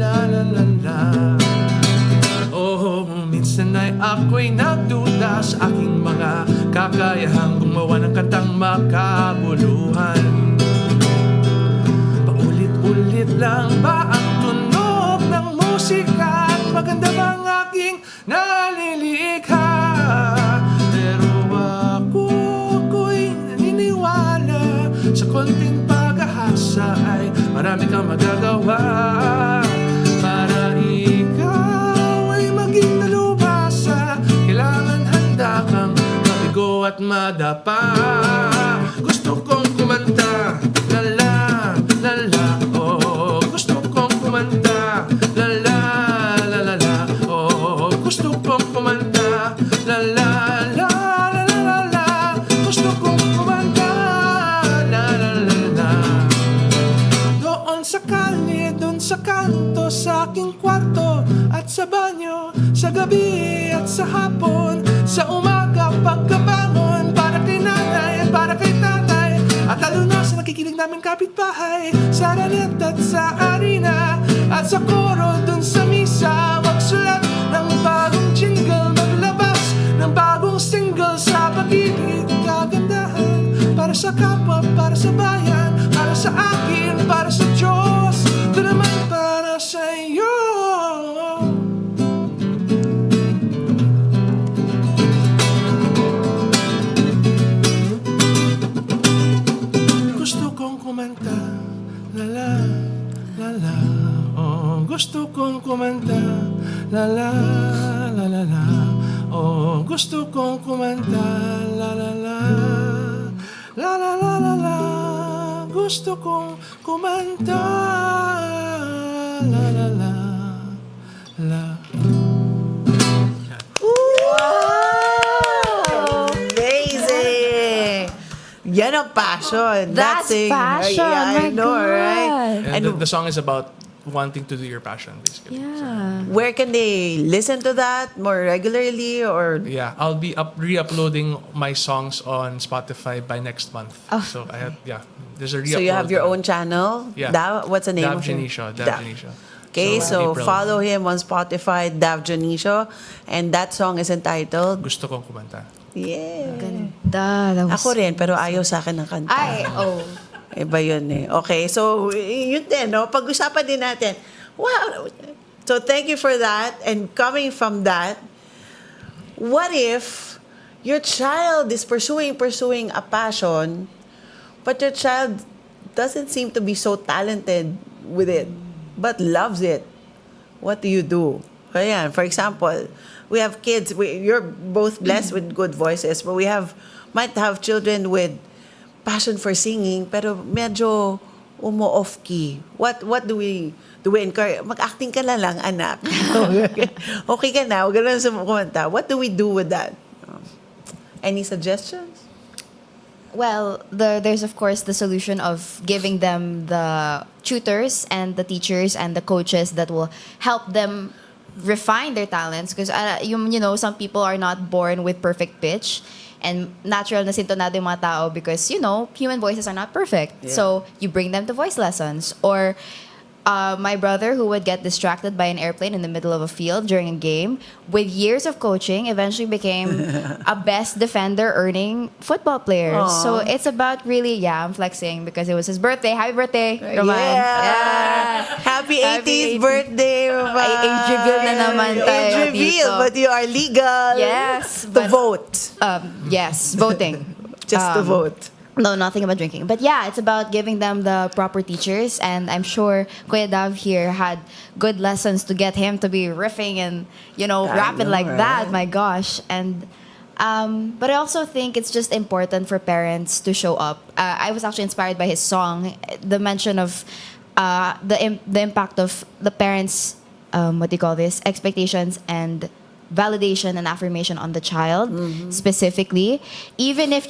lala, lala. Minsan ay ako'y nagduda sa aking mga kakayahang gumawa ng kantang makabuluhan. Paulit-ulit lang ba ang tunog ng musika at maganda bang aking nalilikha? Pero ako'y naniniwala sa konting pag-ahasa ay marami kang magagawa para ikaw ay maging nalubasa. Kailangan handa kang mabigo at madapa. Gusto kong kumanta, lala, lala, gusto kong kumanta, lala, lala, lala, gusto kong kumanta, lala, lala, lala, lala, gusto kong kumanta, lala, lala, lala. Doon sa kalye, doon sa kanto, sa aking kwarto at sa banyo gabi at sa hapon, sa umaga pagkabangon, para kay nanay at para kay tatay, at lalo na sa nakikinig namin kapitbahay, sa ranet at sa arena, at sa koro dun sa misa. Magsulat ng bagong jingle, maglabas ng bagong single, sa pag-ibig, kagandahan, para sa kapwa, para sa bayan, para sa akin, para sa Diyos, ito naman para sa iyo. Gusto kong kumanta, la la, la la, oh, gusto kong kumanta, la la, la la la, oh, gusto kong kumanta, la la la, la la la la la, gusto kong kumanta, la la la, la. Amazing! Yan ang passion. That's passion, Yeah, I my know, God. right? And the song is about wanting to do your passion, basically. Yeah. Where can they listen to that more regularly, or Yeah, I'll be re-uploading my songs on Spotify by next month. Oh. So I have, there's a re-upload. so you have your own channel? Yeah. What's the name of it? Dionisio. Dav. Okay, so April. follow him on Spotify, Dionisio, and that song is entitled. Gusto kong kumanta. Yeah. Ganda. That was Ako rin, pero ayaw sa akin ng kanta. Ay, oh. Iba yun eh. Okay, so yun din, no? Pag-usapan din natin. Wow! So thank you for that. And coming from that, what if your child is pursuing a passion, but your child doesn't seem to be so talented with it, but loves it? What do you do? Ayan, for example, we have kids, you're both blessed with good voices, but might have children with passion for singing, pero medyo off key. What do we encourage? Mag-acting ka na lang, anak. Okay ka na, huwag ka lang kumanta. What do we do with that? Any suggestions? Well, there's of course the solution of giving them the tutors and the teachers and the coaches that will help them refine their talents, because some people are not born with perfect pitch, and natural na sintonado yung mga tao because human voices are not perfect. Yeah. So you bring them to voice lessons. Or my brother, who would get distracted by an airplane in the middle of a field during a game, with years of coaching, eventually became a best defender earning football player. Aww. So it's about really, I'm flexing because it was his birthday. Happy birthday, Roman. Yeah. Happy 80th birthday, Roman. Age reveal na naman tayo Age reveal, dito. but you are legal Yes, to but- vote. Yes, voting. Just to vote. No, nothing about drinking. But yeah, it's about giving them the proper teachers. And I'm sure Kuya Dav here had good lessons to get him to be riffing and, rapping know, like right? that. My gosh. And but I also think it's just important for parents to show up. I was actually inspired by his song. The mention of the impact of the parents, expectations and validation and affirmation on the child specifically, even if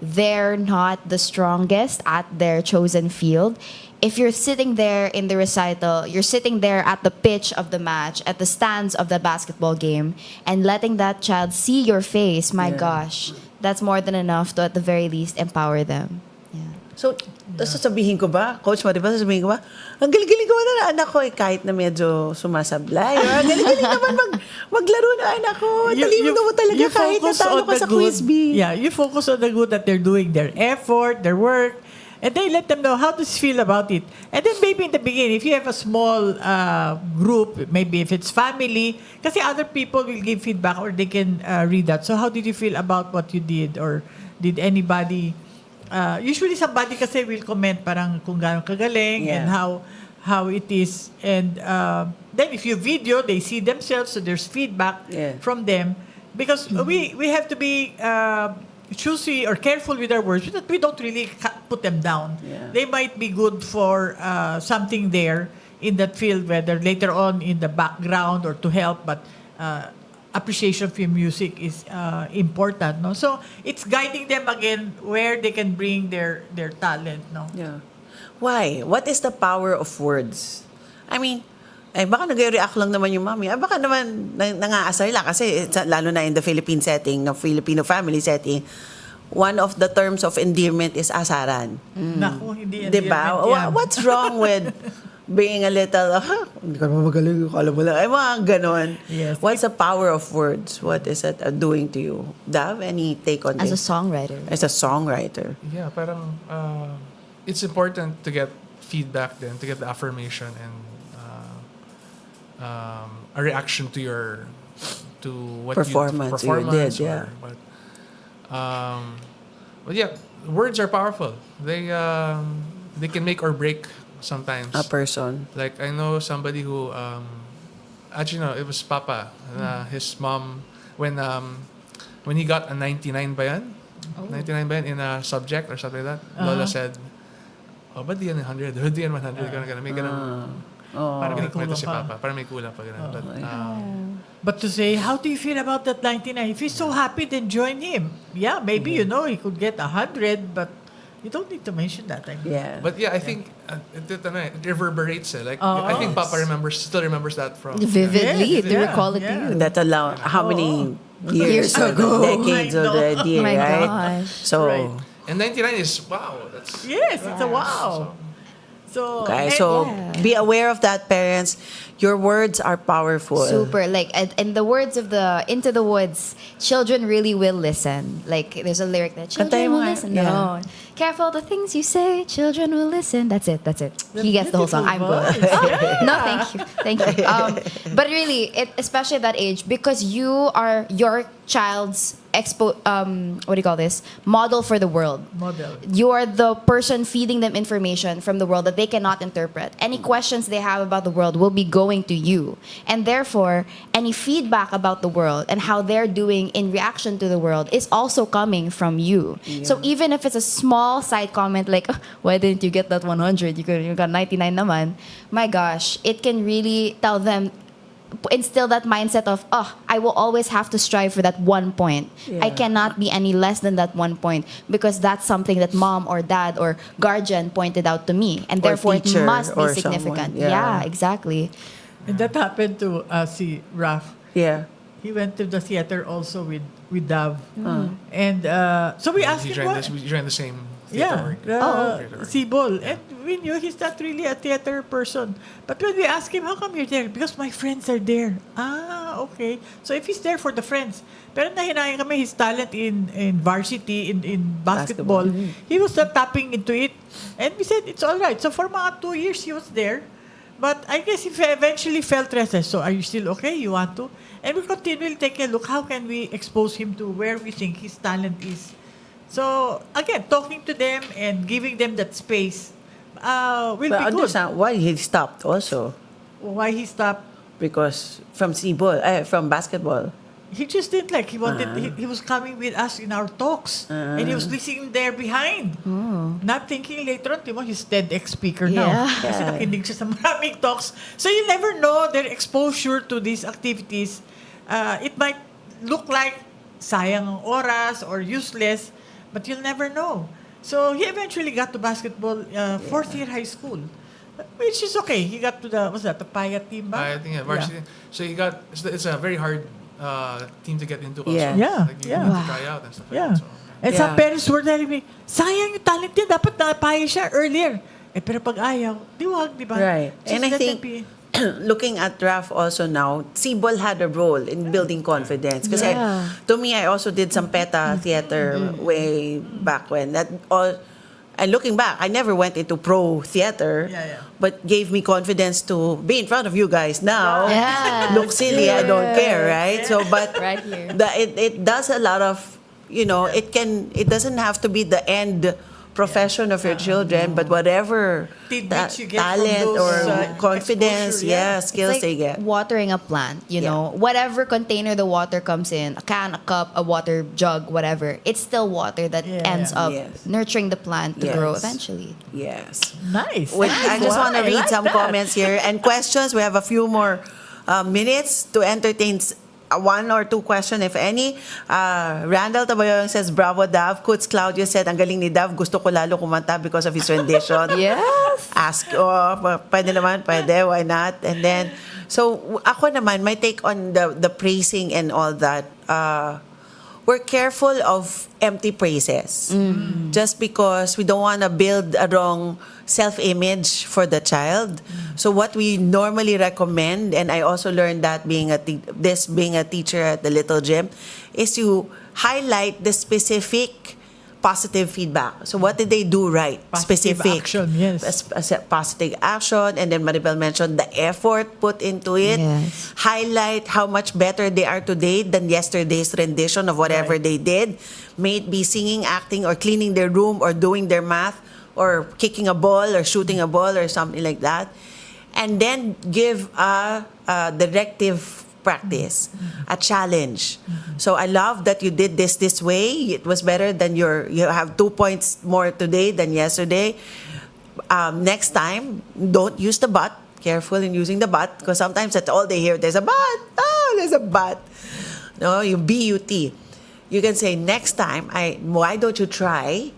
they're not the strongest at their chosen field. If you're sitting there in the recital, you're sitting there at the pitch of the match, at the stands of the basketball game, and letting that child see your face, my gosh, that's more than enough to at the very least empower them. So, sasabihin ko ba, Coach Maribel, sasabihin ko ba, ang galing-galing naman na anak ko, kahit na medyo sumasablay. Ang galing-galing naman maglaro na anak ko. Talino mo talaga kahit natalo ka sa quiz bee. Yeah, you focus on the good that they're doing, their effort, their work, and then let them know how to feel about it. And then maybe in the beginning, if you have a small group, maybe if it's family, kasi other people will give feedback or they can read that. So how did you feel about what you did? Or did anybody... usually somebody kasi will comment parang kung gaano kagaling and how it is. And then if you video, they see themselves, so there's feedback from them. Because we have to be choosy or careful with our words, that we don't really put them down. Yeah. They might be good for something there in that field, whether later on in the background or to help, but appreciation for music is important, no? So it's guiding them again where they can bring their talent, no? Yeah. Why? What is the power of words? I mean, Eh, baka nag-react lang naman yung mommy. Baka naman nangaasar lang kasi lalo na in the Philippine setting, no, Filipino family setting, one of the terms of endearment is asaran. Naku, hindi Diba? endearment yan. What's wrong with being a little, hindi ka naman magaling, kala mo lang, ay mga ganon. Yes. What's the power of words? What is it doing to you? Dav, any take on As a this? songwriter. As a songwriter. Yeah, parang it's important to get feedback then, to get the affirmation and a reaction to what Performance you did, yeah. But yeah, words are powerful. They can make or break sometimes. A person. Like I know somebody who actually no, it was Papa. His mom when he got a 99 ba yan? 99 ba yan in a subject or something like that. Lola said, "Oh, ba't di yan 100? Ba't di yan 100?" Ganun. May ganun. Parang may kulang si Papa. Parang may kulang pa ganun. But to say, how do you feel about that 99? If he's so happy, then join him. Yeah, maybe, he could get 100, but you don't need to mention that. I mean. Yeah. But yeah, I think it reverberates. Like I think Papa still remembers that from Vividly, they recall it to Yeah. you. That allow how many years ago. decades I know. already, Oh my right? gosh. So, Right. and 99 is wow. That's Yes, it's a wow. So, okay, and- so yeah. be aware of that, parents. Your words are powerful. Super. Like, in the words of the Into the Woods, children really will listen. Like, there's a lyric that Kantahin children mo will nga. listen. Yeah. No. Careful the things you say, children will listen. That's it. He gets the whole song. I'm beautiful good. No, thank you. But really, especially at that age, because you are your child's what do you call this? Model for the world. Model. You are the person feeding them information from the world that they cannot interpret. Any questions they have about the world will be going to you. And therefore, any feedback about the world and how they're doing in reaction to the world is also coming from you. So even if it's a small side comment like, "Oh, why didn't you get that 100? You got 99 naman." My gosh, it can really tell them, instill that mindset of, I will always have to strive for that 1 point. I cannot be any less than that 1 point because that's something that mom or dad or guardian pointed out to me. And Or therefore, it teacher must be or significant. someone, yeah. Yeah, exactly. And that happened to si Raf. Yeah. He went to the theater also with Dav. And so we asked he him what... joined the same Yeah, theater. Sibol. And we knew he's not really a theater person. But when we asked him, how come you're there? Because my friends are there. Ah, okay. So if he's there for the friends. Pero nahinayang kami his talent in varsity, in basketball. He was not tapping into it. And we said, it's all right. So for mga 2 years, he was there. But I guess he eventually felt restless. So are you still okay? You want to? And we continually take a look. How can we expose him to where we think his talent is? So, again, talking to them and giving them that space will But be good. understand why he stopped also. Why he stopped? Because from from basketball. He just didn't like. He wanted. He was coming with us in our talks, and he was listening there behind, not thinking later on. Timo, he's TEDx speaker now. Yeah. Kasi nakinig siya sa maraming talks. So you never know their exposure to these activities. It might look like sayang ang oras or useless, but you'll never know. So he eventually got to basketball, fourth year high school, which is okay. He got to the Paya team ba? I think varsity. So it's a very hard team to get into also. Yeah. Yeah, Like you yeah. need to try out and stuff Yeah. like that. So. And some parents were telling me, sayang yung talent niya, dapat napaya siya earlier. Pero pag ayaw, di ba? Right. Just And I let think, them be. looking at Raf also now, Sibol had a role in building confidence. Because Yeah. to me, I also did some PETA theater way back when. And looking back, I never went into pro theater, but gave me confidence to be in front of you guys now. Yeah. Look silly, I don't care, right? So, but Right here. it does a lot of, it doesn't have to be the end profession of your children, but whatever Tidbits you get from talent those, or confidence, exposure, yeah. skills It's they like get. watering a plant, you know. Whatever container the water comes in, a can, a cup, a water jug, whatever, it's still water that ends up Yes. nurturing the plant to grow Yes. eventually. Yes. Nice. Wait, I just want to I read like some that. comments here and questions. We have a few more minutes to entertain one or two question, if any. Randall Tabayoyong says, bravo, Dav. Kutz Claudio said, ang galing ni Dav. Gusto ko lalo kumanta because of his rendition. Yes. ask, pwede naman, pwede, why not? And then, so ako naman, my take on the praising and all that, we're careful of empty praises. Just because we don't want to build a wrong self-image for the child. So what we normally recommend, and I also learned that being a teacher at the Little Gym, is you highlight the specific positive feedback. So what did they do right? Positive Specific. action, yes. Positive action. And then Maribel mentioned the effort put into it. Yes. Highlight how much better they are today than yesterday's rendition of whatever Right. they did. May it be singing, acting, or cleaning their room, or doing their math, or kicking a ball, or shooting a ball, or something like that. And then give a directive practice, a challenge. So I love that you did this way. It was better than you have 2 points more today than yesterday. Next time, don't use the but. Careful in using the but, because sometimes that's all they hear. There's a but. Oh, there's a but. No, you B-U-T. You can say, next time, why don't you try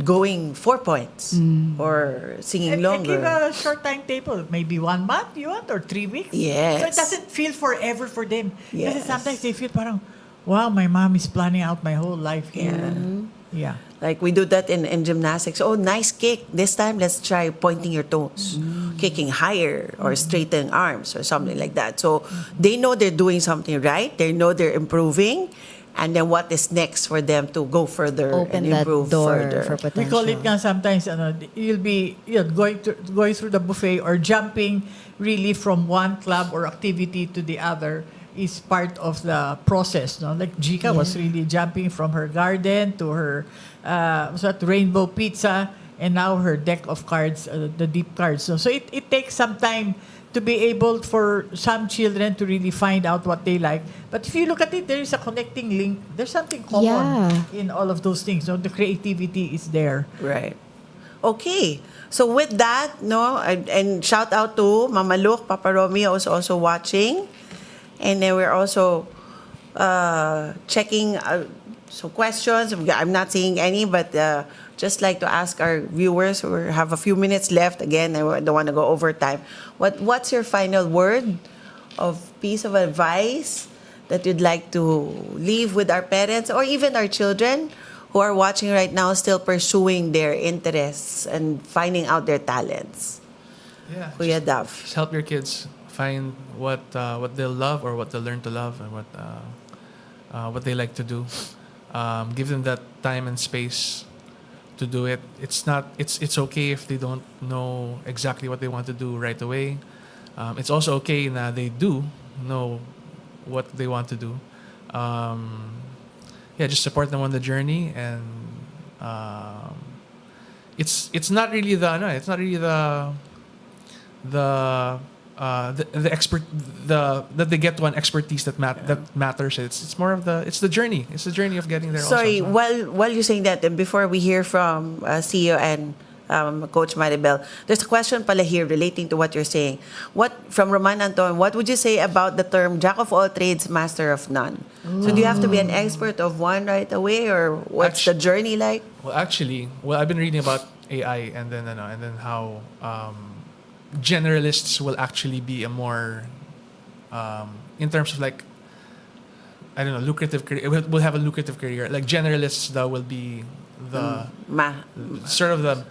going 4 points or singing And longer. give a short timetable, maybe 1 month you want, or 3 weeks. Yes. So it doesn't feel forever for them. Yes. Because sometimes they feel parang, wow, my mom is planning out my whole life here. Yeah. Like we do that in gymnastics. Oh, nice kick. This time, let's try pointing your toes, kicking higher, or straightening arms, or something like that. So they know they're doing something right. They know they're improving. And then what is next for them to go further Open and that improve door further? for potential. We call it nga sometimes, you'll be going through the buffet or jumping really from one club or activity to the other is part of the process. No? Like Jika was really jumping from her garden to her rainbow pizza, and now her deck of cards, the deep cards. So it takes some time to be able for some children to really find out what they like. But if you look at it, there is a connecting link. There's something common in all of those things. So the creativity is there. Right. Okay. So with that, and shout out to Mama Luke, Papa Romeo is also watching. And then we're also checking some questions. I'm not seeing any, but just like to ask our viewers, we have a few minutes left. Again, I don't want to go over time. What's your final word of piece of advice that you'd like to leave with our parents or even our children who are watching right now, still pursuing their interests and finding out their talents? Yeah. Kuya Dav. Just help your kids find what they'll love or what they'll learn to love, and what they like to do. Give them that time and space to do it. It's okay if they don't know exactly what they want to do right away. It's also okay that they do know what they want to do. Just support them on the journey, and it's not really the expert that they get one expertise that matters. It's more of the journey. It's the journey of getting there. Sorry, also. while you're saying that, and before we hear from CEO and Coach Maribel, there's a question pala here relating to what you're saying. From Roman Anton, what would you say about the term jack of all trades, master of none? So do you have to be an expert of one right away, or what's the journey like? Well, I've been reading about AI and then how generalists will actually be a more in terms of like, I don't know, lucrative career. Will have a lucrative career. Like generalists, that will be the sort of the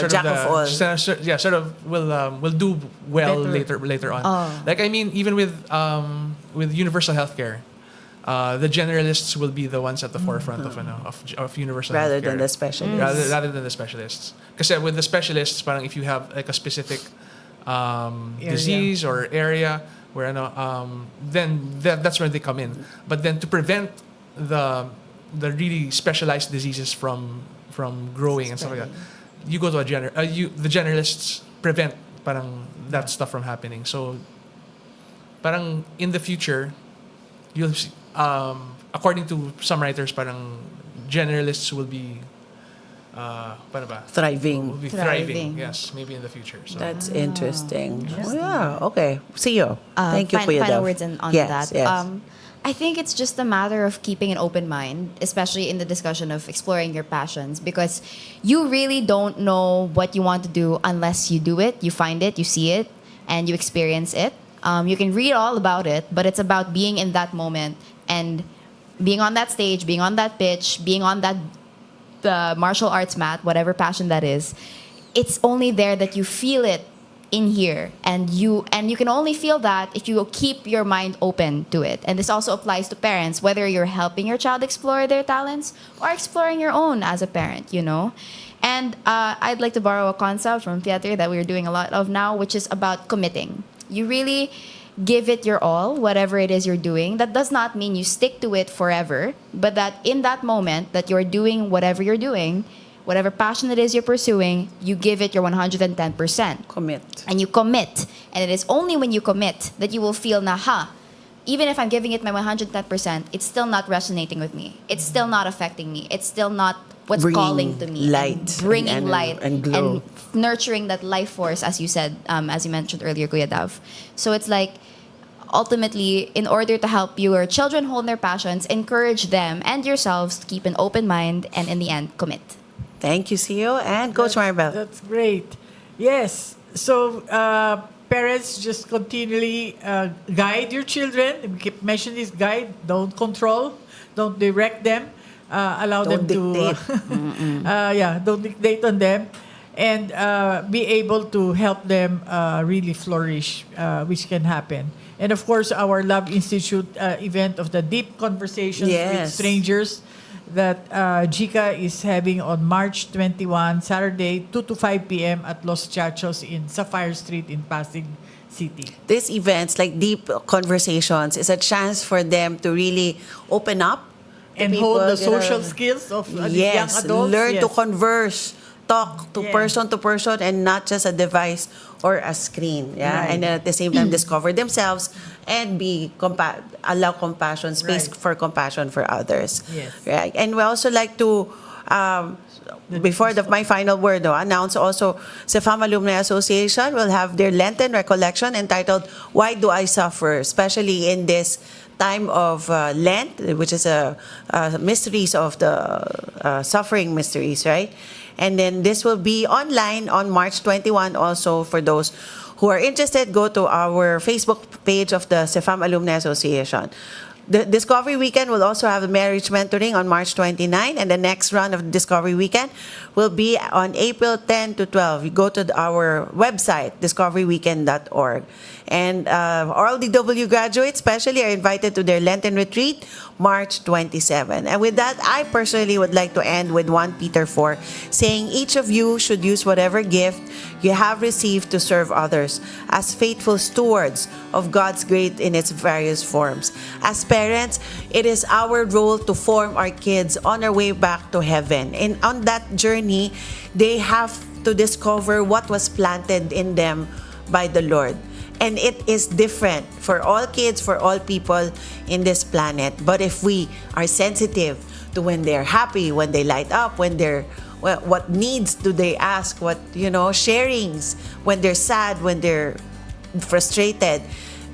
jack of all. Sort of will do well later on. Like I mean, even with universal healthcare, the generalists will be the ones at the forefront of universal rather healthcare. than the specialists. Rather than the specialists. Because with the specialists, parang if you have like a specific disease or area where then that's where they come in. But then to prevent the really specialized diseases from growing and stuff like that, you go to the generalists prevent parang that stuff from happening. So parang in the future, you'll see, according to some writers, parang generalists will be thriving. Will be thriving. Yes, maybe in the future. So. That's interesting. Oh, yeah. Okay. See you. Thank you, Kuya Final Dav. words on Yes, that. yes. I think it's just a matter of keeping an open mind, especially in the discussion of exploring your passions, because you really don't know what you want to do unless you do it, you find it, you see it, and you experience it. You can read all about it, but it's about being in that moment and being on that stage, being on that pitch, being on that the martial arts mat, whatever passion that is. It's only there that you feel it in here, and you can only feel that if you keep your mind open to it. And this also applies to parents, whether you're helping your child explore their talents or exploring your own as a parent, you know. And I'd like to borrow a concept from theater that we're doing a lot of now, which is about committing. You really give it your all, whatever it is you're doing. That does not mean you stick to it forever, but that in that moment that you're doing whatever you're doing, whatever passion it is you're pursuing, you give it your 110%. Commit. And you commit. And it is only when you commit that you will feel na, even if I'm giving it my 110%, it's still not resonating with me. It's still not affecting me. It's still not what's Bringing calling to me. light Bringing and light. and glow. And nurturing that life force, as you said, as you mentioned earlier, Kuya Dav. So it's like, ultimately, in order to help your children hold their passions, encourage them and yourselves to keep an open mind and in the end, commit. Thank you, CEO. And Coach Maribel. That's great. Yes. So parents, just continually guide your children. We keep mentioning this: guide, don't control, don't direct them, allow Don't them dictate. to don't dictate on them, and be able to help them really flourish, which can happen. And of course, our Love Institute event of the Deep Conversations with Yes. Strangers that Jika is having on March 21, Saturday, 2 to 5 p.m. at Los Chachos in Sapphire Street in Pasig City. These events, like deep conversations, is a chance for them to really open up to And people, hold the you know. social skills of the young Yes, adults. learn to Yes. converse, talk to person, and not just a device or a screen. Yeah, Right. and at the same time discover themselves and be allow compassion, space Right. for compassion for others. Yes. Right, and we also like to. Before my final word, announce also CFAM Alumni Association will have their Lenten recollection entitled "Why Do I Suffer?" Especially in this time of Lent, which is a mysteries of the suffering mysteries, right? And then this will be online on March 21 also. For those who are interested, go to our Facebook page of the CFAM Alumni Association. The Discovery Weekend will also have a marriage mentoring on March 29, and the next run of Discovery Weekend will be on April 10 to 12. You go to our website, discoveryweekend.org. And all DW graduates especially are invited to their Lenten retreat, March 27. And with that, I personally would like to end with 1 Peter 4, saying each of you should use whatever gift you have received to serve others as faithful stewards of God's grace in its various forms. As parents, it is our role to form our kids on our way back to heaven. And on that journey, they have to discover what was planted in them by the Lord. And it is different for all kids, for all people in this planet. But if we are sensitive to when they're happy, when they light up, when they're what needs do they ask, what sharings, when they're sad, when they're frustrated,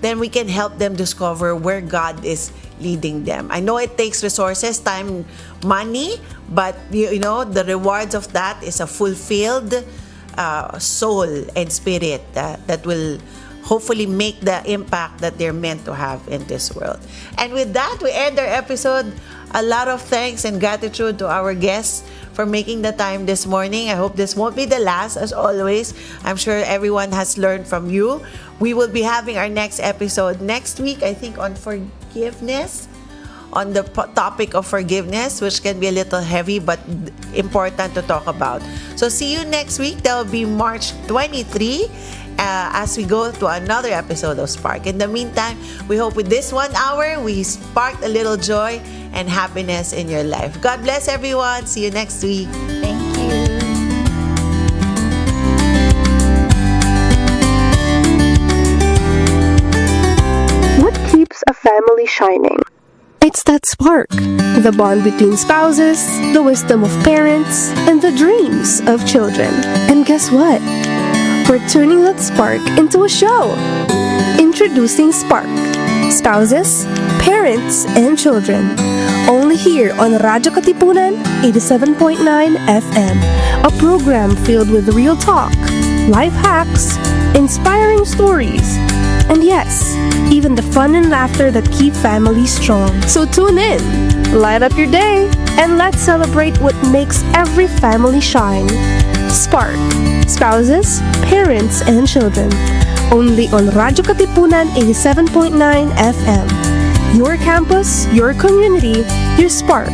then we can help them discover where God is leading them. I know it takes resources, time, money, but the rewards of that is a fulfilled soul and spirit that will hopefully make the impact that they're meant to have in this world. And with that, we end our episode. A lot of thanks and gratitude to our guests for making the time this morning. I hope this won't be the last, as always. I'm sure everyone has learned from you. We will be having our next episode next week, I think, on forgiveness, on the topic of forgiveness, which can be a little heavy but important to talk about. So see you next week. That will be March 23. As we go to another episode of Spark. In the meantime, we hope with this 1 hour, we sparked a little joy and happiness in your life. God bless everyone. See you next week. Thank you. What keeps a family shining? It's that spark, the bond between spouses, the wisdom of parents, and the dreams of children. And guess what? We're turning that spark into a show. Introducing Spark. Spouses, parents, and children. Only here on Radyo Katipunan 87.9 FM, a program filled with real talk, life hacks, inspiring stories, and yes, even the fun and laughter that keep families strong. So tune in, light up your day, and let's celebrate what makes every family shine. SPARC, spouses, parents, and children. Only on Radyo Katipunan 87.9 FM. Your campus, your community, your SPARC.